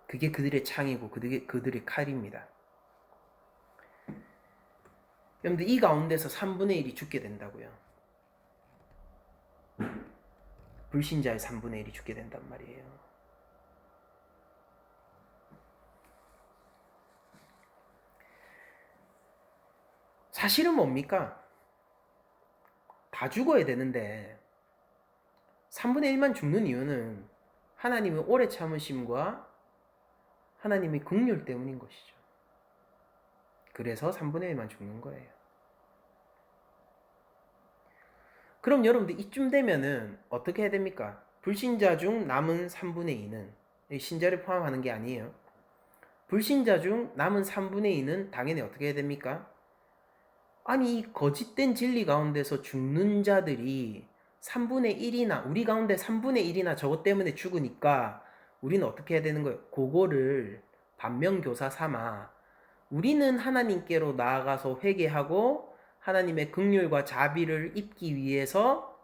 Speaker 1: 그게 그들의 창이고 그들의 칼입니다. 여러분들 이 가운데서 3분의 1이 죽게 된다고요. 불신자의 3분의 1이 죽게 된단 말이에요. 사실은 뭡니까? 다 죽어야 되는데 3분의 1만 죽는 이유는 하나님의 오래 참으심과 하나님의 긍휼 때문인 것이죠. 그래서 3분의 1만 죽는 거예요. 그럼 여러분들 이쯤 되면은 어떻게 해야 됩니까? 불신자 중 남은 3분의 2는 신자를 포함하는 게 아니에요. 불신자 중 남은 3분의 2는 당연히 어떻게 해야 됩니까? 아니 이 거짓된 진리 가운데서 죽는 자들이 3분의 1이나 우리 가운데 3분의 1이나 저것 때문에 죽으니까 우리는 어떻게 해야 되는 거예요? 그거를 반면교사 삼아 우리는 하나님께로 나아가서 회개하고 하나님의 긍휼과 자비를 입기 위해서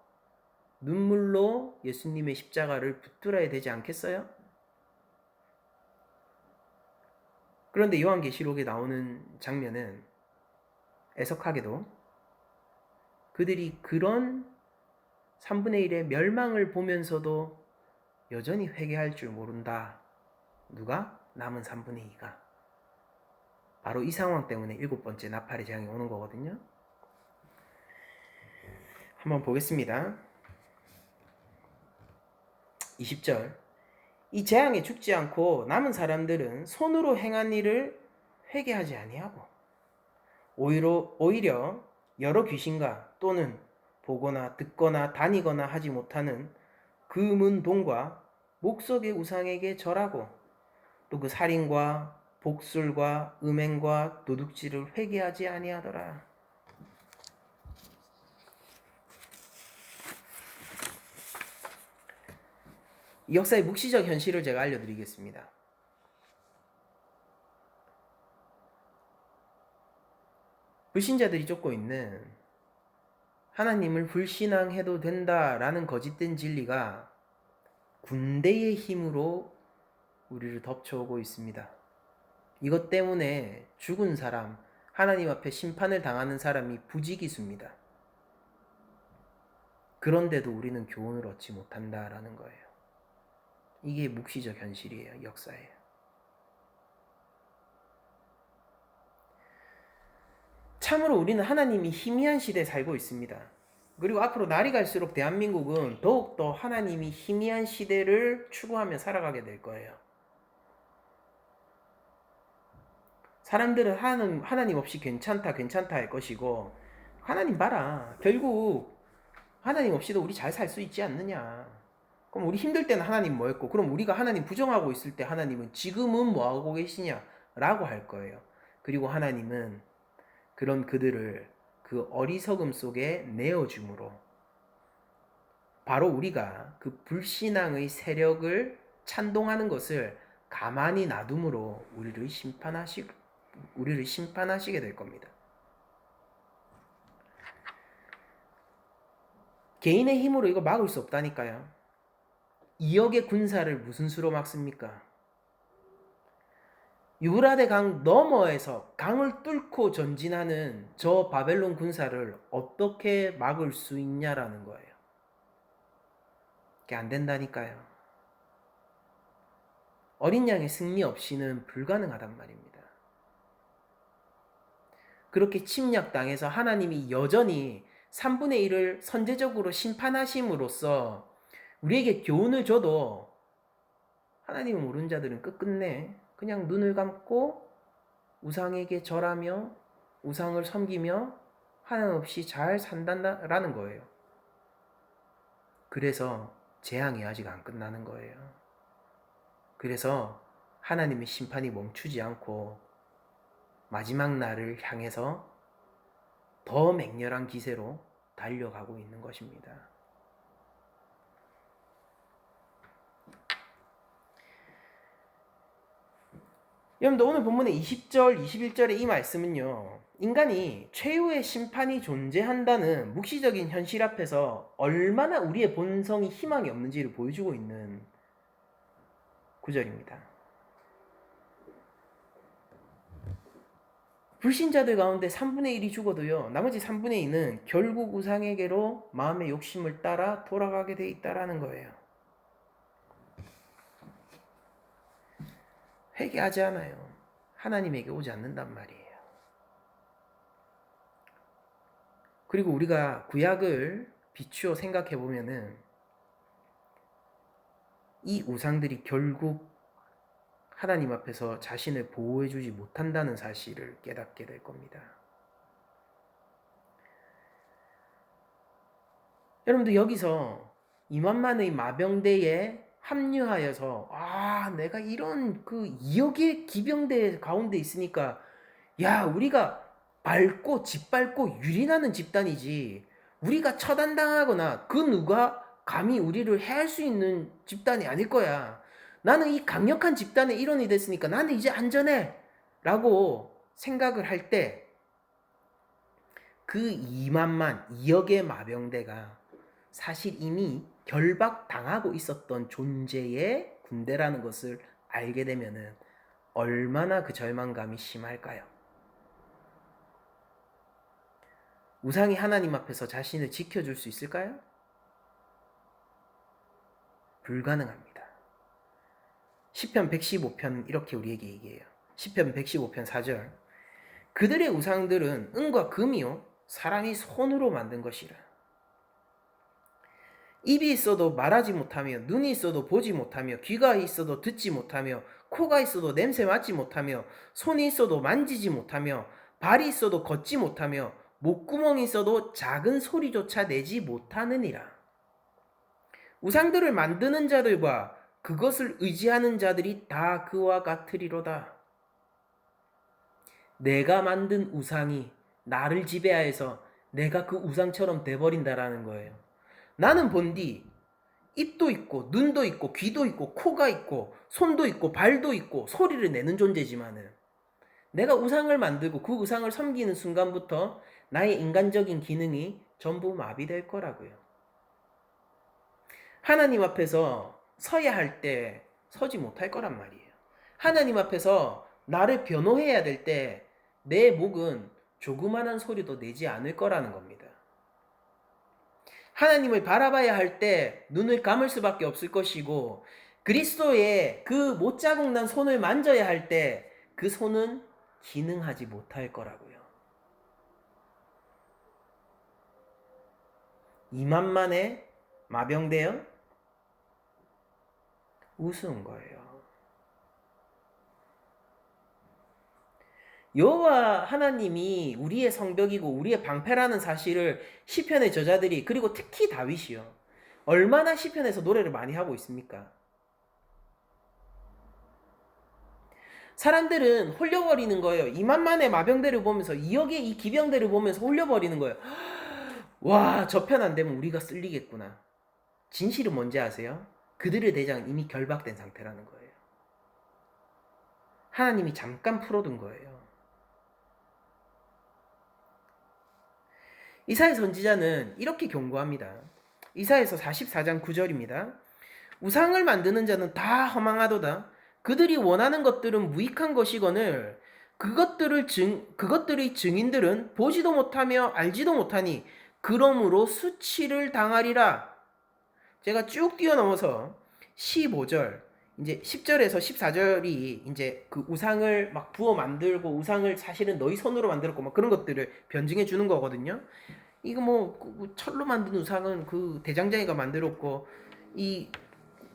Speaker 1: 눈물로 예수님의 십자가를 붙들어야 되지 않겠어요? 그런데 요한계시록에 나오는 장면은 애석하게도 그들이 그런 3분의 1의 멸망을 보면서도 여전히 회개할 줄 모른다. 누가? 남은 3분의 2가. 바로 이 상황 때문에 7번째 나팔의 재앙이 오는 거거든요. 한번 보겠습니다. 20절. 이 재앙에 죽지 않고 남은 사람들은 손으로 행한 일을 회개하지 아니하고 오히려 여러 귀신과 또는 보거나 듣거나 다니거나 하지 못하는 금은 동과 목석의 우상에게 절하고 또 그 살인과 복술과 음행과 도둑질을 회개하지 아니하더라. 이 역사의 묵시적 현실을 제가 알려드리겠습니다. 불신자들이 쫓고 있는 하나님을 불신앙해도 된다라는 거짓된 진리가 군대의 힘으로 우리를 덮쳐오고 있습니다. 이것 때문에 죽은 사람, 하나님 앞에 심판을 당하는 사람이 부지기수입니다. 그런데도 우리는 교훈을 얻지 못한다라는 거예요. 이게 묵시적 현실이에요. 역사예요. 참으로 우리는 하나님이 희미한 시대에 살고 있습니다. 그리고 앞으로 날이 갈수록 대한민국은 더욱더 하나님이 희미한 시대를 추구하며 살아가게 될 거예요. 사람들은 하나님 없이 괜찮다 할 것이고 하나님 봐라. 결국 하나님 없이도 우리 잘 살 수 있지 않느냐. 그럼 우리 힘들 때는 하나님 뭐 했고 그럼 우리가 하나님 부정하고 있을 때 하나님은 지금은 뭐 하고 계시냐 라고 할 거예요. 그리고 하나님은 그런 그들을 그 어리석음 속에 내어줌으로 바로 우리가 그 불신앙의 세력을 찬동하는 것을 가만히 놔둠으로 우리를 심판하시게 될 겁니다. 개인의 힘으로 이거 막을 수 없다니까요. 2억의 군사를 무슨 수로 막습니까? 유브라데 강 너머에서 강을 뚫고 전진하는 저 바벨론 군사를 어떻게 막을 수 있냐라는 거예요. 그게 안 된다니까요. 어린 양의 승리 없이는 불가능하단 말입니다. 그렇게 침략당해서 하나님이 여전히 3분의 1을 선제적으로 심판하심으로써 우리에게 교훈을 줘도 하나님을 모르는 자들은 끝끝내 그냥 눈을 감고 우상에게 절하며 우상을 섬기며 하나님 없이 잘 산다라는 거예요. 그래서 재앙이 아직 안 끝나는 거예요. 그래서 하나님의 심판이 멈추지 않고 마지막 날을 향해서 더 맹렬한 기세로 달려가고 있는 것입니다. 여러분들 오늘 본문의 20절, 21절의 이 말씀은요. 인간이 최후의 심판이 존재한다는 묵시적인 현실 앞에서 얼마나 우리의 본성이 희망이 없는지를 보여주고 있는 구절입니다. 불신자들 가운데 3분의 1이 죽어도요, 나머지 3분의 2는 결국 우상에게로 마음의 욕심을 따라 돌아가게 돼 있다라는 거예요. 회개하지 않아요. 하나님에게 오지 않는단 말이에요. 그리고 우리가 구약을 비추어 생각해 보면은 이 우상들이 결국 하나님 앞에서 자신을 보호해 주지 못한다는 사실을 깨닫게 될 겁니다. 여러분들 여기서 2만만의 마병대에 합류하여서 내가 이런 그 2억의 기병대 가운데 있으니까 우리가 밟고 짓밟고 유린하는 집단이지, 우리가 처단당하거나 그 누가 감히 우리를 해할 수 있는 집단이 아닐 거야. 나는 이 강력한 집단의 일원이 됐으니까 나는 이제 안전해 라고 생각을 할 때 그 2만만 2억의 마병대가 사실 이미 결박당하고 있었던 존재의 군대라는 것을 알게 되면은 얼마나 그 절망감이 심할까요? 우상이 하나님 앞에서 자신을 지켜줄 수 있을까요? 불가능합니다. 시편 115편 이렇게 우리에게 얘기해요. 시편 115편 4절. 그들의 우상들은 은과 금이요 사람이 손으로 만든 것이라. 입이 있어도 말하지 못하며, 눈이 있어도 보지 못하며, 귀가 있어도 듣지 못하며, 코가 있어도 냄새 맡지 못하며, 손이 있어도 만지지 못하며, 발이 있어도 걷지 못하며, 목구멍이 있어도 작은 소리조차 내지 못하느니라. 우상들을 만드는 자들과 그것을 의지하는 자들이 다 그와 같으리로다. 내가 만든 우상이 나를 지배하여서 내가 그 우상처럼 돼버린다라는 거예요. 나는 본디 입도 있고 눈도 있고 귀도 있고 코가 있고 손도 있고 발도 있고 소리를 내는 존재지만은 내가 우상을 만들고 그 우상을 섬기는 순간부터 나의 인간적인 기능이 전부 마비될 거라고요. 하나님 앞에서 서야 할 때 서지 못할 거란 말이에요. 하나님 앞에서 나를 변호해야 될 때 내 목은 조그만한 소리도 내지 않을 거라는 겁니다. 하나님을 바라봐야 할 때 눈을 감을 수밖에 없을 것이고, 그리스도의 그 못자국 난 손을 만져야 할 때 그 손은 기능하지 못할 거라고요. 2만만의 마병대요? 우스운 거예요. 여호와 하나님이 우리의 성벽이고 우리의 방패라는 사실을 시편의 저자들이, 그리고 특히 다윗이요, 얼마나 시편에서 노래를 많이 하고 있습니까? 사람들은 홀려버리는 거예요. 2만만의 마병대를 보면서, 2억의 이 기병대를 보면서 홀려버리는 거예요. 와, 저 편 안 되면 우리가 쓸리겠구나. 진실은 뭔지 아세요? 그들의 대장은 이미 결박된 상태라는 거예요. 하나님이 잠깐 풀어둔 거예요. 이사야 선지자는 이렇게 경고합니다. 이사야서 44장 9절입니다. 우상을 만드는 자는 다 허망하도다. 그들이 원하는 것들은 무익한 것이거늘 그것들의 증인들은 보지도 못하며 알지도 못하니 그러므로 수치를 당하리라. 제가 쭉 뛰어넘어서 15절, 이제 10절에서 14절이 이제 그 우상을 막 부어 만들고 우상을 사실은 너희 손으로 만들었고 막 그런 것들을 변증해 주는 거거든요. 이거 뭐 철로 만든 우상은 그 대장장이가 만들었고, 이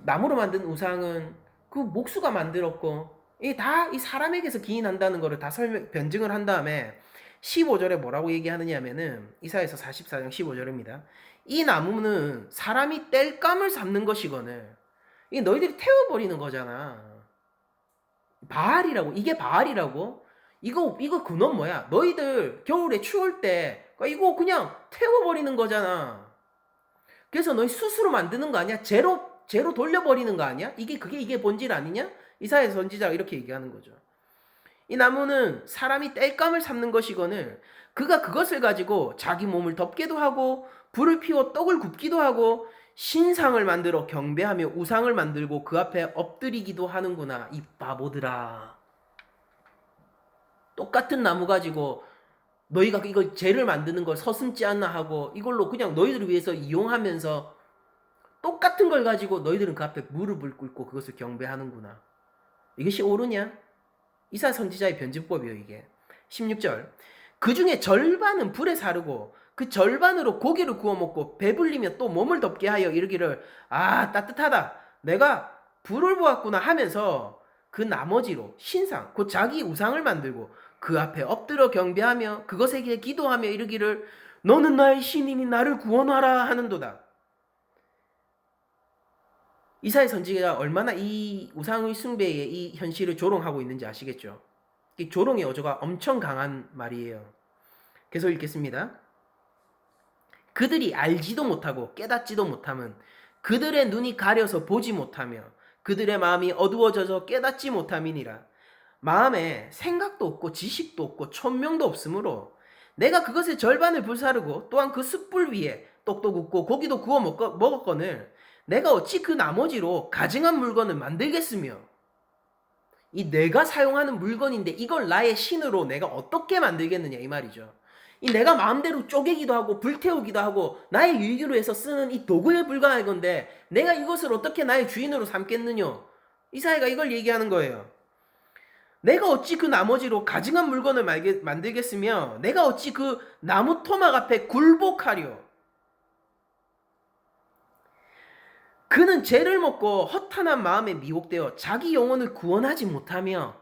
Speaker 1: 나무로 만든 우상은 그 목수가 만들었고, 이 다 이 사람에게서 기인한다는 거를 다 변증을 한 다음에 15절에 뭐라고 얘기하느냐 하면은, 이사야서 44장 15절입니다. 이 나무는 사람이 땔감을 삼는 것이거늘. 이게 너희들이 태워버리는 거잖아. 바알이라고. 이게 바알이라고? 이거 근원 뭐야? 너희들 겨울에 추울 때 이거 그냥 태워버리는 거잖아. 그래서 너희 스스로 만드는 거 아니야? 제로 돌려버리는 거 아니야? 이게 본질 아니냐? 이사야 선지자가 이렇게 얘기하는 거죠. 이 나무는 사람이 땔감을 삼는 것이거늘 그가 그것을 가지고 자기 몸을 덮기도 하고 불을 피워 떡을 굽기도 하고 신상을 만들어 경배하며 우상을 만들고 그 앞에 엎드리기도 하는구나. 이 바보들아. 똑같은 나무 가지고 너희가 이거 재를 만드는 걸 서슴지 않나 하고 이걸로 그냥 너희들을 위해서 이용하면서 똑같은 걸 가지고 너희들은 그 앞에 무릎을 꿇고 그것을 경배하는구나. 이것이 옳으냐? 이사야 선지자의 변증법이요 이게. 16절. 그 중에 절반은 불에 사르고 그 절반으로 고기를 구워 먹고 배불리며 또 몸을 덮게 하여 이르기를 아 따뜻하다 내가 불을 보았구나 하면서 그 나머지로 신상 곧 자기 우상을 만들고 그 앞에 엎드려 경배하며 그것에게 기도하며 이르기를 너는 나의 신이니 나를 구원하라 하는도다. 이사야 선지자가 얼마나 이 우상의 숭배의 이 현실을 조롱하고 있는지 아시겠죠? 이 조롱의 어조가 엄청 강한 말이에요. 계속 읽겠습니다. 그들이 알지도 못하고 깨닫지도 못함은 그들의 눈이 가려서 보지 못하며 그들의 마음이 어두워져서 깨닫지 못함이니라. 마음에 생각도 없고 지식도 없고 천명도 없으므로 내가 그것의 절반을 불사르고 또한 그 숯불 위에 떡도 굽고 고기도 구워 먹었거늘 내가 어찌 그 나머지로 가증한 물건을 만들겠으며 이 내가 사용하는 물건인데 이걸 나의 신으로 내가 어떻게 만들겠느냐 이 말이죠. 이 내가 마음대로 쪼개기도 하고 불태우기도 하고 나의 유익으로 해서 쓰는 이 도구에 불과한 건데 내가 이것을 어떻게 나의 주인으로 삼겠느냐. 이사야가 이걸 얘기하는 거예요. 내가 어찌 그 나머지로 가증한 물건을 만들겠으며 내가 어찌 그 나무 토막 앞에 굴복하려. 그는 죄를 먹고 허탄한 마음에 미혹되어 자기 영혼을 구원하지 못하며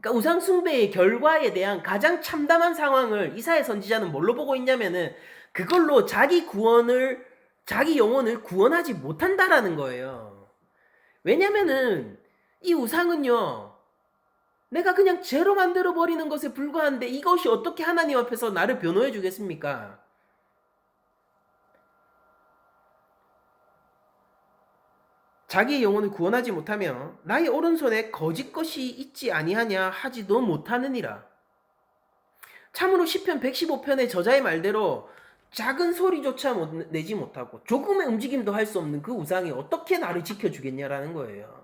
Speaker 1: 그러니까 우상 숭배의 결과에 대한 가장 참담한 상황을 이사야 선지자는 뭘로 보고 있냐면은 그걸로 자기 영혼을 구원하지 못한다라는 거예요. 왜냐면은 이 우상은요. 내가 그냥 죄로 만들어 버리는 것에 불과한데 이것이 어떻게 하나님 앞에서 나를 변호해 주겠습니까? 자기의 영혼을 구원하지 못하며 나의 오른손에 거짓 것이 있지 아니하냐 하지도 못하느니라. 참으로 시편 115편의 저자의 말대로 작은 소리조차 내지 못하고 조금의 움직임도 할 수 없는 그 우상이 어떻게 나를 지켜주겠냐라는 거예요.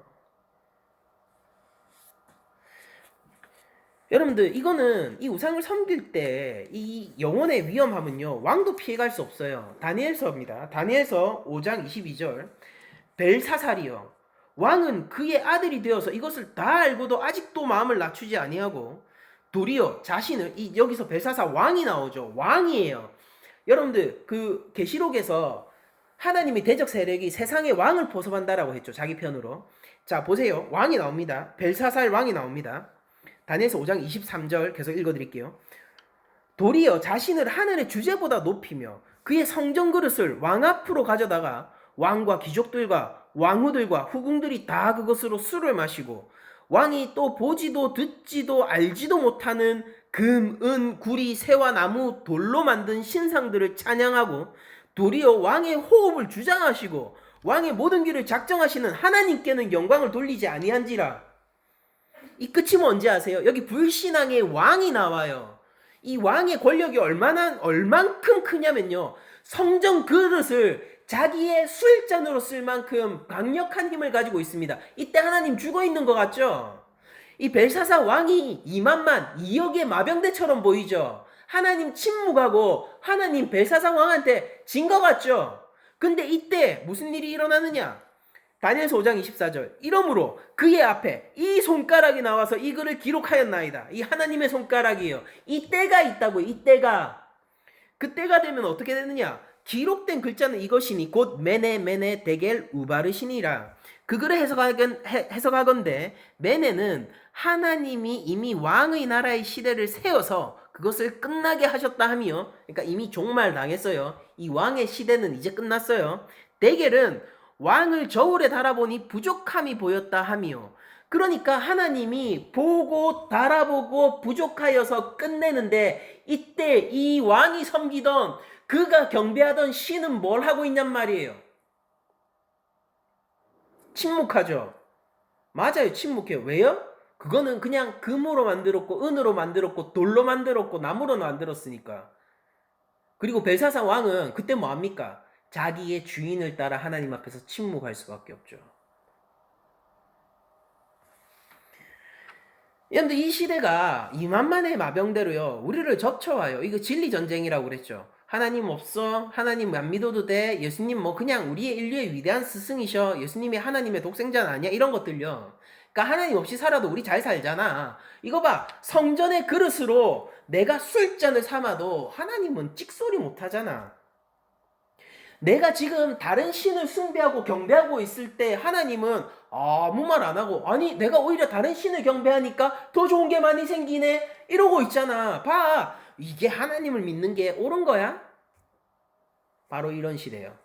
Speaker 1: 여러분들 이거는 이 우상을 섬길 때 이 영혼의 위험함은요 왕도 피해갈 수 없어요. 다니엘서입니다. 다니엘서 5장 22절 벨사살이요 왕은 그의 아들이 되어서 이것을 다 알고도 아직도 마음을 낮추지 아니하고 도리어 자신을 여기서 벨사살 왕이 나오죠. 왕이에요. 여러분들 그 계시록에서 하나님의 대적 세력이 세상의 왕을 포섭한다라고 했죠. 자기 편으로. 자 보세요. 왕이 나옵니다. 벨사살 왕이 나옵니다. 다니엘서 5장 23절 계속 읽어드릴게요. 도리어 자신을 하늘의 주제보다 높이며 그의 성전 그릇을 왕 앞으로 가져다가 왕과 귀족들과 왕후들과 후궁들이 다 그것으로 술을 마시고 왕이 또 보지도 듣지도 알지도 못하는 금, 은, 구리, 새와 나무, 돌로 만든 신상들을 찬양하고 도리어 왕의 호흡을 주장하시고 왕의 모든 길을 작정하시는 하나님께는 영광을 돌리지 아니한지라. 이 끝이 뭔지 아세요? 여기 불신앙의 왕이 나와요. 이 왕의 권력이 얼만큼 크냐면요. 성전 그릇을 자기의 술잔으로 쓸 만큼 강력한 힘을 가지고 있습니다. 이때 하나님 죽어 있는 것 같죠? 이 벨사살 왕이 2억의 마병대처럼 보이죠? 하나님 침묵하고 하나님 벨사살 왕한테 진 것 같죠? 근데 이때 무슨 일이 일어나느냐? 다니엘서 5장 24절 이러므로 그의 앞에 이 손가락이 나와서 이 글을 기록하였나이다. 이 하나님의 손가락이에요. 이 때가 있다고요. 이 때가. 그 때가 되면 어떻게 되느냐? 기록된 글자는 이것이니 곧 메네 데겔 우바르시니라. 그 글을 해석하건대 메네는 하나님이 이미 왕의 나라의 시대를 세워서 그것을 끝나게 하셨다 하며 그러니까 이미 종말당했어요. 이 왕의 시대는 이제 끝났어요. 데겔은 왕을 저울에 달아보니 부족함이 보였다 하며 그러니까 하나님이 보고 달아보고 부족하여서 끝내는데 이때 이 왕이 섬기던 그가 경배하던 신은 뭘 하고 있냔 말이에요. 침묵하죠. 맞아요. 침묵해요. 왜요? 그거는 그냥 금으로 만들었고 은으로 만들었고 돌로 만들었고 나무로 만들었으니까. 그리고 벨사살 왕은 그때 뭐합니까? 자기의 주인을 따라 하나님 앞에서 침묵할 수밖에 없죠. 여러분들 이 시대가 이만만의 마병대로요 우리를 젖혀와요. 이거 진리 전쟁이라고 그랬죠. 하나님 없어, 하나님 안 믿어도 돼, 예수님 뭐 그냥 우리의 인류의 위대한 스승이셔, 예수님이 하나님의 독생자는 아니야, 이런 것들요. 그러니까 하나님 없이 살아도 우리 잘 살잖아. 이거 봐, 성전의 그릇으로 내가 술잔을 삼아도 하나님은 찍소리 못 하잖아. 내가 지금 다른 신을 숭배하고 경배하고 있을 때 하나님은 아무 말 안 하고, 아니 내가 오히려 다른 신을 경배하니까 더 좋은 게 많이 생기네 이러고 있잖아. 봐, 이게 하나님을 믿는 게 옳은 거야? 바로 이런 시대요.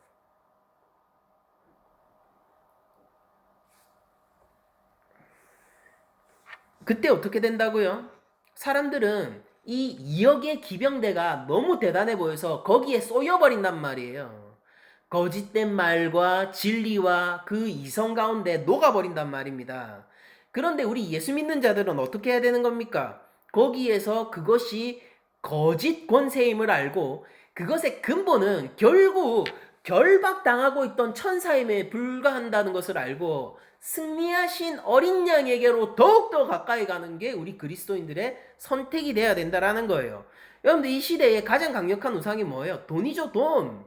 Speaker 1: 그때 어떻게 된다고요? 사람들은 이 2억의 기병대가 너무 대단해 보여서 거기에 쏘여버린단 말이에요. 거짓된 말과 진리와 그 이성 가운데 녹아버린단 말입니다. 그런데 우리 예수 믿는 자들은 어떻게 해야 되는 겁니까? 거기에서 그것이 거짓 권세임을 알고 그것의 근본은 결국 결박당하고 있던 천사임에 불과한다는 것을 알고 승리하신 어린 양에게로 더욱더 가까이 가는 게 우리 그리스도인들의 선택이 돼야 된다라는 거예요. 여러분들 이 시대에 가장 강력한 우상이 뭐예요? 돈이죠, 돈.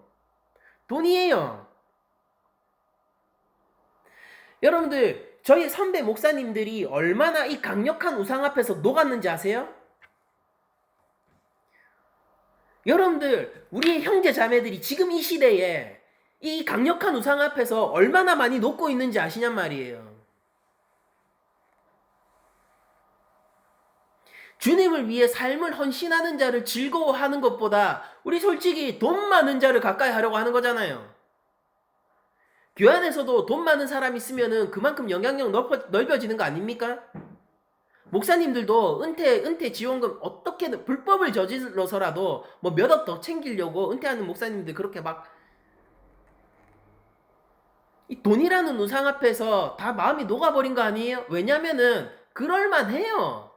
Speaker 1: 돈이에요. 여러분들 저희 선배 목사님들이 얼마나 이 강력한 우상 앞에서 녹았는지 아세요? 여러분들 우리의 형제 자매들이 지금 이 시대에 이 강력한 우상 앞에서 얼마나 많이 녹고 있는지 아시냔 말이에요. 주님을 위해 삶을 헌신하는 자를 즐거워하는 것보다 우리 솔직히 돈 많은 자를 가까이 하려고 하는 거잖아요. 교회 안에서도 돈 많은 사람 있으면은 그만큼 영향력 넓어지는 거 아닙니까? 목사님들도 은퇴 지원금 어떻게든 불법을 저질러서라도 뭐 몇 억 더 챙기려고 은퇴하는 목사님들 그렇게 막 이 돈이라는 우상 앞에서 다 마음이 녹아버린 거 아니에요? 왜냐면은 그럴만해요.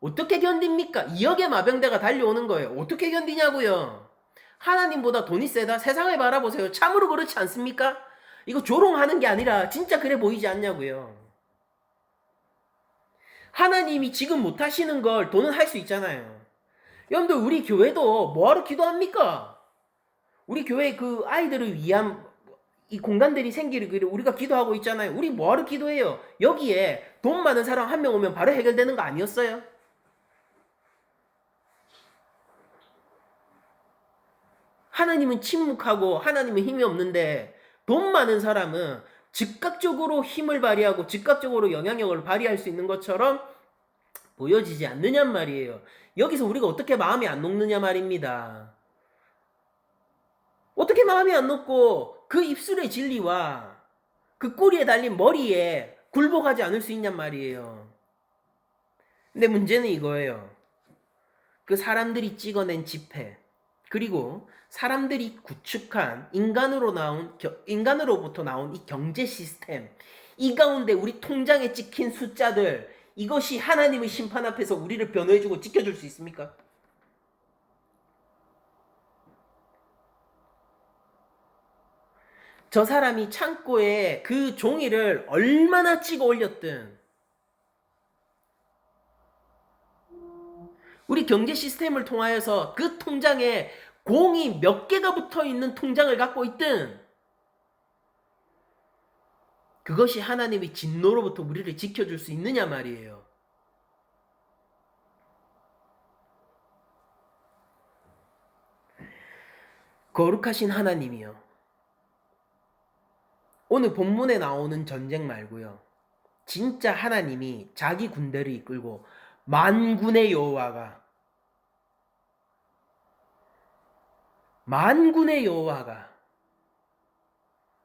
Speaker 1: 어떻게 견딥니까? 2억의 마병대가 달려오는 거예요. 어떻게 견디냐고요? 하나님보다 돈이 세다? 세상을 바라보세요. 참으로 그렇지 않습니까? 이거 조롱하는 게 아니라 진짜 그래 보이지 않냐고요. 하나님이 지금 못하시는 걸 돈은 할 수 있잖아요. 여러분들 우리 교회도 뭐하러 기도합니까? 우리 교회 그 아이들을 위한 이 공간들이 생기기를 우리가 기도하고 있잖아요. 우리 뭐하러 기도해요? 여기에 돈 많은 사람 한 명 오면 바로 해결되는 거 아니었어요? 하나님은 침묵하고 하나님은 힘이 없는데 돈 많은 사람은 즉각적으로 힘을 발휘하고 즉각적으로 영향력을 발휘할 수 있는 것처럼 보여지지 않느냔 말이에요. 여기서 우리가 어떻게 마음이 안 녹느냐 말입니다. 어떻게 마음이 안 녹고 그 입술의 진리와 그 꼬리에 달린 머리에 굴복하지 않을 수 있냔 말이에요. 근데 문제는 이거예요. 그 사람들이 찍어낸 지폐 그리고 사람들이 구축한 인간으로부터 나온 이 경제 시스템 이 가운데 우리 통장에 찍힌 숫자들 이것이 하나님의 심판 앞에서 우리를 변호해주고 지켜줄 수 있습니까? 저 사람이 창고에 그 종이를 얼마나 찍어 올렸든 우리 경제 시스템을 통하여서 그 통장에 공이 몇 개가 붙어 있는 통장을 갖고 있든 그것이 하나님의 진노로부터 우리를 지켜줄 수 있느냐 말이에요. 거룩하신 하나님이요. 오늘 본문에 나오는 전쟁 말고요. 진짜 하나님이 자기 군대를 이끌고 만군의 여호와가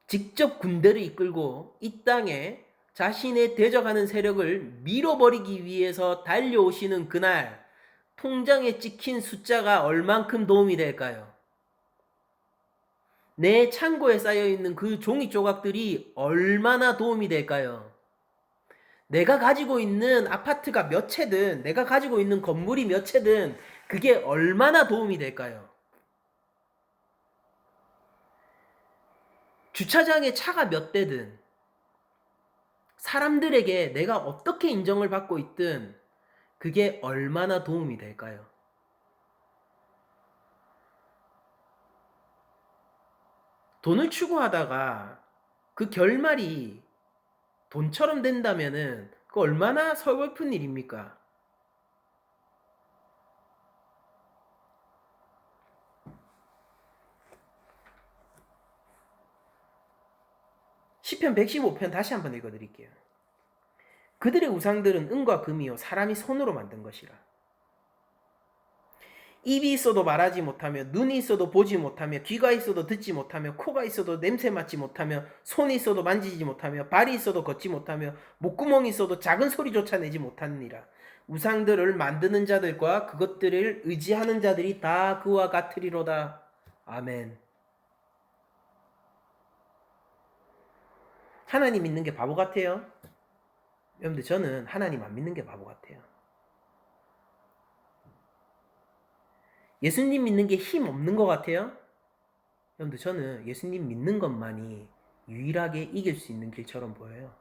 Speaker 1: 직접 군대를 이끌고 이 땅에 자신의 대적하는 세력을 밀어버리기 위해서 달려오시는 그날 통장에 찍힌 숫자가 얼만큼 도움이 될까요? 내 창고에 쌓여있는 그 종이 조각들이 얼마나 도움이 될까요? 내가 가지고 있는 아파트가 몇 채든 내가 가지고 있는 건물이 몇 채든 그게 얼마나 도움이 될까요? 주차장에 차가 몇 대든 사람들에게 내가 어떻게 인정을 받고 있든 그게 얼마나 도움이 될까요? 돈을 추구하다가 그 결말이 돈처럼 된다면은 그 얼마나 서글픈 일입니까? 시편 115편 다시 한번 읽어드릴게요. 그들의 우상들은 은과 금이요 사람이 손으로 만든 것이라. 입이 있어도 말하지 못하며 눈이 있어도 보지 못하며 귀가 있어도 듣지 못하며 코가 있어도 냄새 맡지 못하며 손이 있어도 만지지 못하며 발이 있어도 걷지 못하며 목구멍이 있어도 작은 소리조차 내지 못하느니라. 우상들을 만드는 자들과 그것들을 의지하는 자들이 다 그와 같으리로다. 아멘. 하나님 믿는 게 바보 같아요? 여러분들, 저는 하나님 안 믿는 게 바보 같아요. 예수님 믿는 게 힘 없는 것 같아요? 여러분들, 저는 예수님 믿는 것만이 유일하게 이길 수 있는 길처럼 보여요.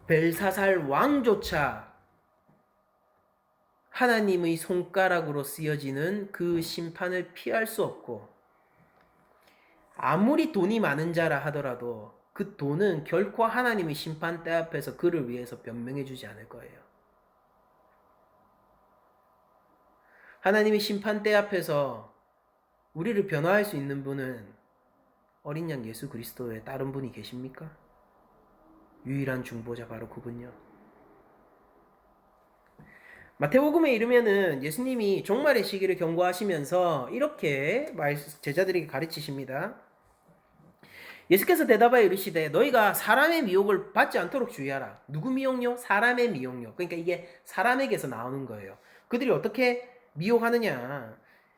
Speaker 1: 벨사살 왕조차 하나님의 손가락으로 쓰여지는 그 심판을 피할 수 없고, 아무리 돈이 많은 자라 하더라도 그 돈은 결코 하나님의 심판대 앞에서 그를 위해서 변명해 주지 않을 거예요. 하나님의 심판대 앞에서 우리를 변화할 수 있는 분은 어린 양 예수 그리스도 외에 다른 분이 계십니까? 유일한 중보자 바로 그분요. 마태복음에 이르면은 예수님이 종말의 시기를 경고하시면서 이렇게 제자들에게 가르치십니다. 예수께서 대답하여 이르시되 너희가 사람의 미혹을 받지 않도록 주의하라. 누구 미혹요? 사람의 미혹요. 그러니까 이게 사람에게서 나오는 거예요. 그들이 어떻게 미혹하느냐.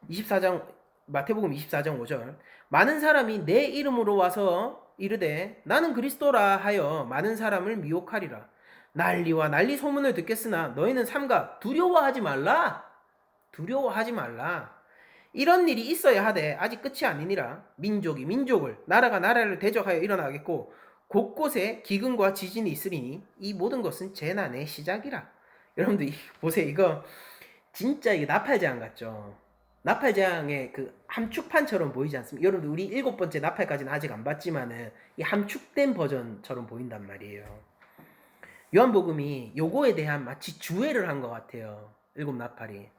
Speaker 1: 24장 마태복음 24장 5절. 많은 사람이 내 이름으로 와서 이르되 나는 그리스도라 하여 많은 사람을 미혹하리라. 난리와 난리 소문을 듣겠으나 너희는 삼가 두려워하지 말라. 두려워하지 말라. 이런 일이 있어야 하되 아직 끝이 아니니라. 민족이 민족을 나라가 나라를 대적하여 일어나겠고 곳곳에 기근과 지진이 있으리니 이 모든 것은 재난의 시작이라. 여러분들 보세요. 이거 진짜 이게 나팔재앙 같죠? 나팔재앙의 그 함축판처럼 보이지 않습니까? 여러분들 우리 7번째 나팔까지는 아직 안 봤지만은 이 함축된 버전처럼 보인단 말이에요. 요한복음이 요거에 대한 마치 주회를 한 것 같아요. 7나팔이.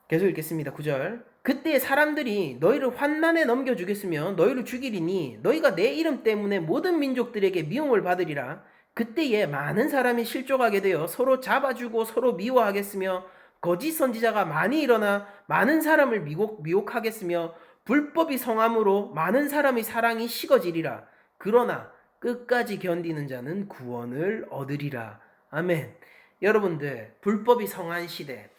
Speaker 1: 계속 읽겠습니다. 9절. 그때 사람들이 너희를 환난에 넘겨주겠으며 너희를 죽이리니 너희가 내 이름 때문에 모든 민족들에게 미움을 받으리라. 그때에 많은 사람이 실족하게 되어 서로 잡아주고 서로 미워하겠으며 거짓 선지자가 많이 일어나 많은 사람을 미혹하겠으며 불법이 성함으로 많은 사람의 사랑이 식어지리라. 그러나 끝까지 견디는 자는 구원을 얻으리라. 아멘. 여러분들, 불법이 성한 시대,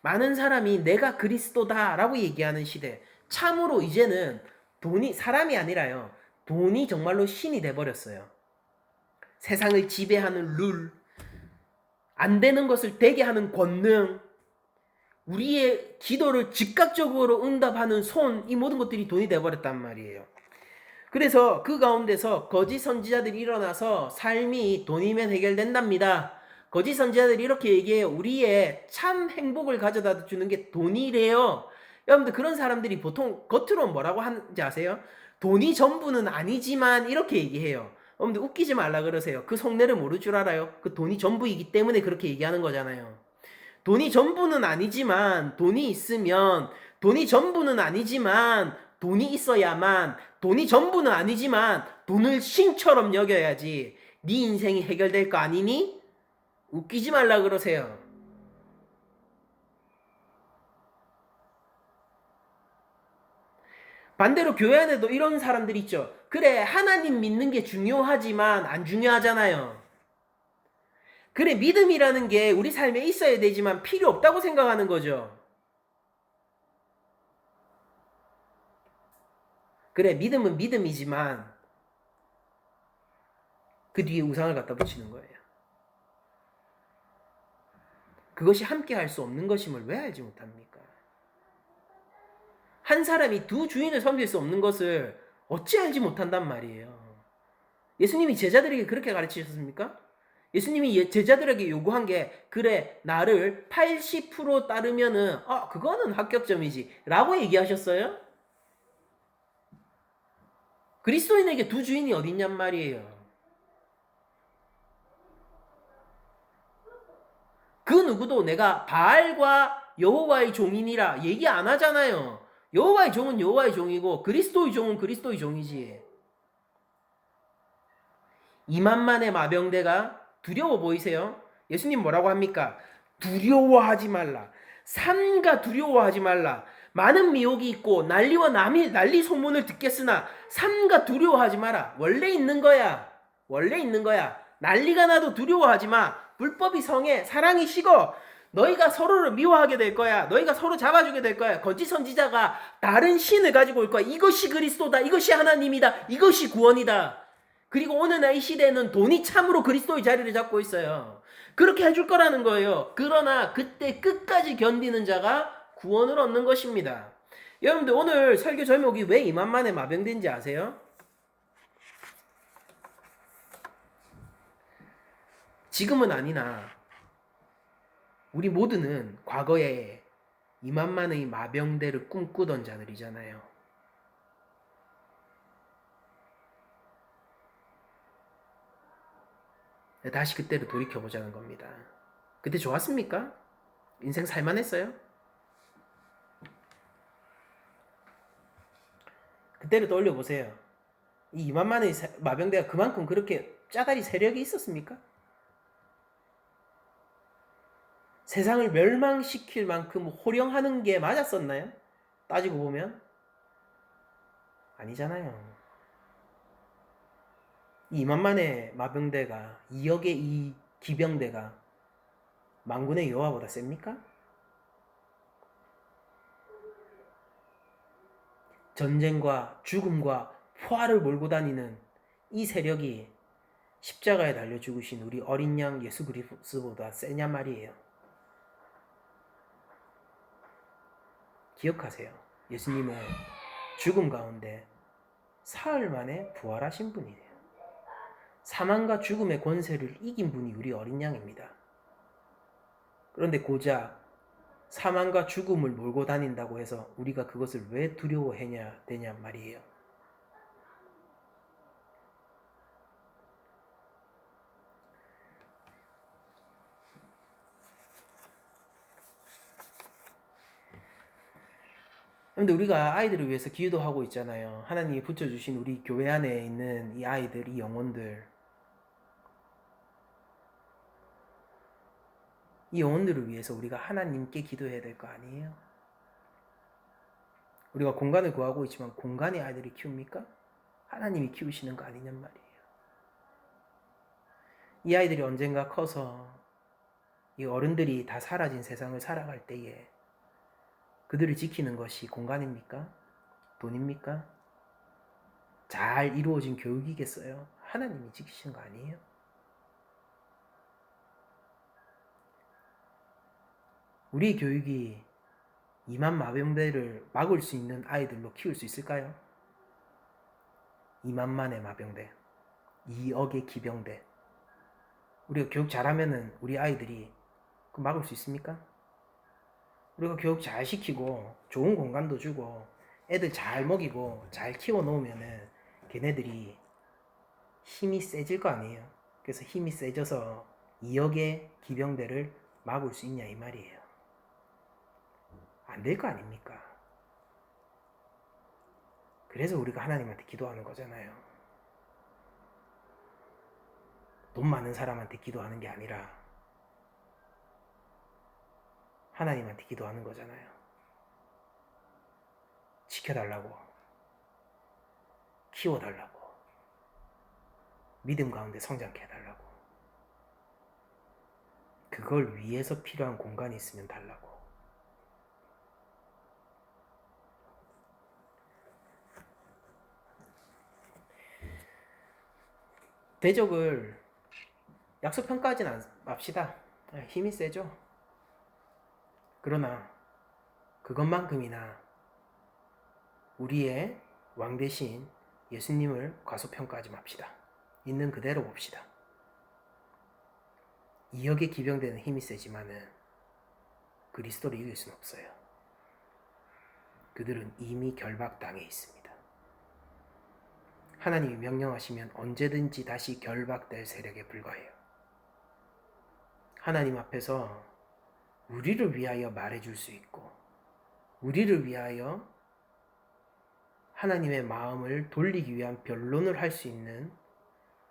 Speaker 1: 많은 사람이 내가 그리스도다 라고 얘기하는 시대, 참으로 이제는 돈이 사람이 아니라요, 돈이 정말로 신이 돼버렸어요. 세상을 지배하는 룰, 안 되는 것을 되게 하는 권능, 우리의 기도를 즉각적으로 응답하는 손, 이 모든 것들이 돈이 돼버렸단 말이에요. 그래서 그 가운데서 거짓 선지자들이 일어나서 삶이 돈이면 해결된답니다. 거짓 선지자들이 이렇게 얘기해요. 우리의 참 행복을 가져다 주는 게 돈이래요. 여러분들, 그런 사람들이 보통 겉으로 뭐라고 하는지 아세요? 돈이 전부는 아니지만 이렇게 얘기해요. 여러분들 웃기지 말라 그러세요. 그 속내를 모를 줄 알아요? 그 돈이 전부이기 때문에 그렇게 얘기하는 거잖아요. 돈이 전부는 아니지만 돈이 있으면, 돈이 전부는 아니지만 돈이 있어야만, 돈이 전부는 아니지만 돈을 신처럼 여겨야지 네 인생이 해결될 거 아니니? 웃기지 말라 그러세요. 반대로 교회 안에도 이런 사람들이 있죠. 그래, 하나님 믿는 게 중요하지만 안 중요하잖아요. 그래, 믿음이라는 게 우리 삶에 있어야 되지만 필요 없다고 생각하는 거죠. 그래, 믿음은 믿음이지만 그 뒤에 우상을 갖다 붙이는 거예요. 그것이 함께 할 수 없는 것임을 왜 알지 못합니까? 한 사람이 두 주인을 섬길 수 없는 것을 어찌 알지 못한단 말이에요. 예수님이 제자들에게 그렇게 가르치셨습니까? 예수님이 제자들에게 요구한 게 그래 나를 80% 따르면은 그거는 합격점이지 라고 얘기하셨어요? 그리스도인에게 두 주인이 어딨냔 말이에요. 그 누구도 내가 바알과 여호와의 종이니라 얘기 안 하잖아요. 여호와의 종은 여호와의 종이고 그리스도의 종은 그리스도의 종이지. 2만만의 마병대가 두려워 보이세요? 예수님 뭐라고 합니까? 두려워하지 말라. 삼가 두려워하지 말라. 많은 미혹이 있고 난리와 난리 소문을 듣겠으나 삼가 두려워하지 마라. 원래 있는 거야. 원래 있는 거야. 난리가 나도 두려워하지 마. 불법이 성해 사랑이 식어. 너희가 서로를 미워하게 될 거야. 너희가 서로 잡아주게 될 거야. 거짓 선지자가 다른 신을 가지고 올 거야. 이것이 그리스도다. 이것이 하나님이다. 이것이 구원이다. 그리고 오늘날 이 시대는 돈이 참으로 그리스도의 자리를 잡고 있어요. 그렇게 해줄 거라는 거예요. 그러나 그때 끝까지 견디는 자가 구원을 얻는 것입니다. 여러분들 오늘 설교 제목이 왜 2만만의 마병된지 아세요? 지금은 아니나 우리 모두는 과거에 2만만의 마병대를 꿈꾸던 자들이잖아요. 다시 그때를 돌이켜보자는 겁니다. 그때 좋았습니까? 인생 살만했어요? 그때를 떠올려보세요. 이 2만만의 마병대가 그만큼 그렇게 짜다리 세력이 있었습니까? 세상을 멸망시킬 만큼 호령하는 게 맞았었나요? 따지고 보면 아니잖아요. 2만만의 마병대가 2억의 이 기병대가 만군의 여호와보다 셉니까? 전쟁과 죽음과 포화를 몰고 다니는 이 세력이 십자가에 달려 죽으신 우리 어린 양 예수 그리스도보다 세냐 말이에요. 기억하세요. 예수님은 죽음 가운데 사흘 만에 부활하신 분이에요. 사망과 죽음의 권세를 이긴 분이 우리 어린 양입니다. 그런데 고작 사망과 죽음을 몰고 다닌다고 해서 우리가 그것을 왜 두려워해야 되냐 말이에요. 그런데 우리가 아이들을 위해서 기도도 하고 있잖아요. 하나님이 붙여주신 우리 교회 안에 있는 이 아이들, 이 영혼들, 이 영혼들을 위해서 우리가 하나님께 기도해야 될 거 아니에요? 우리가 공간을 구하고 있지만 공간이 아이들이 키웁니까? 하나님이 키우시는 거 아니냔 말이에요. 이 아이들이 언젠가 커서 이 어른들이 다 사라진 세상을 살아갈 때에 그들을 지키는 것이 공간입니까? 돈입니까? 잘 이루어진 교육이겠어요? 하나님이 지키시는 거 아니에요? 우리 교육이 2만 마병대를 막을 수 있는 아이들로 키울 수 있을까요? 2만만의 마병대, 2억의 기병대. 우리가 교육 잘하면은 우리 아이들이 막을 수 있습니까? 우리가 교육 잘 시키고 좋은 공간도 주고 애들 잘 먹이고 잘 키워 놓으면은 걔네들이 힘이 세질 거 아니에요. 그래서 힘이 세져서 2억의 기병대를 막을 수 있냐 이 말이에요. 안 될 거 아닙니까? 그래서 우리가 하나님한테 기도하는 거잖아요. 돈 많은 사람한테 기도하는 게 아니라 하나님한테 기도하는 거잖아요. 지켜달라고, 키워달라고, 믿음 가운데 성장케 해달라고, 그걸 위해서 필요한 공간이 있으면 달라고. 대적을 약속평가하진 맙시다. 힘이 세죠. 그러나 그것만큼이나 우리의 왕 대신 예수님을 과소평가하지 맙시다. 있는 그대로 봅시다. 이역의 기병대는 힘이 세지만은 그리스도를 이길 수는 없어요. 그들은 이미 결박당해 있습니다. 하나님이 명령하시면 언제든지 다시 결박될 세력에 불과해요. 하나님 앞에서 우리를 위하여 말해줄 수 있고 우리를 위하여 하나님의 마음을 돌리기 위한 변론을 할 수 있는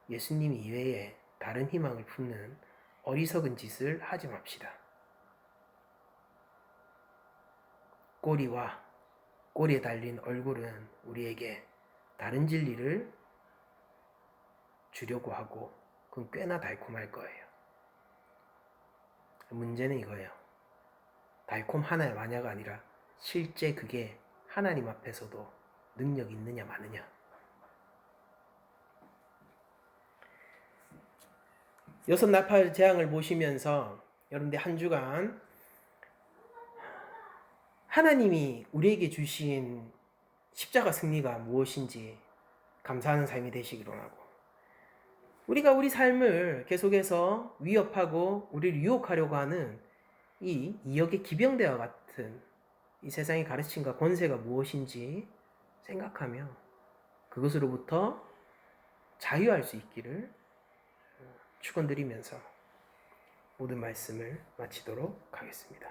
Speaker 1: 예수님 이외에 다른 희망을 품는 어리석은 짓을 하지 맙시다. 꼬리와 꼬리에 달린 얼굴은 우리에게 다른 진리를 주려고 하고 그건 꽤나 달콤할 거예요. 문제는 이거예요. 달콤 하나의 마냐가 아니라 실제 그게 하나님 앞에서도 능력이 있느냐 마느냐. 여섯 나팔 재앙을 보시면서 여러분들 한 주간 하나님이 우리에게 주신 십자가 승리가 무엇인지 감사하는 삶이 되시기를 원하고, 우리가 우리 삶을 계속해서 위협하고 우리를 유혹하려고 하는 이 이역의 기병대와 같은 이 세상의 가르침과 권세가 무엇인지 생각하며 그것으로부터 자유할 수 있기를 축원드리면서 모든 말씀을 마치도록 하겠습니다.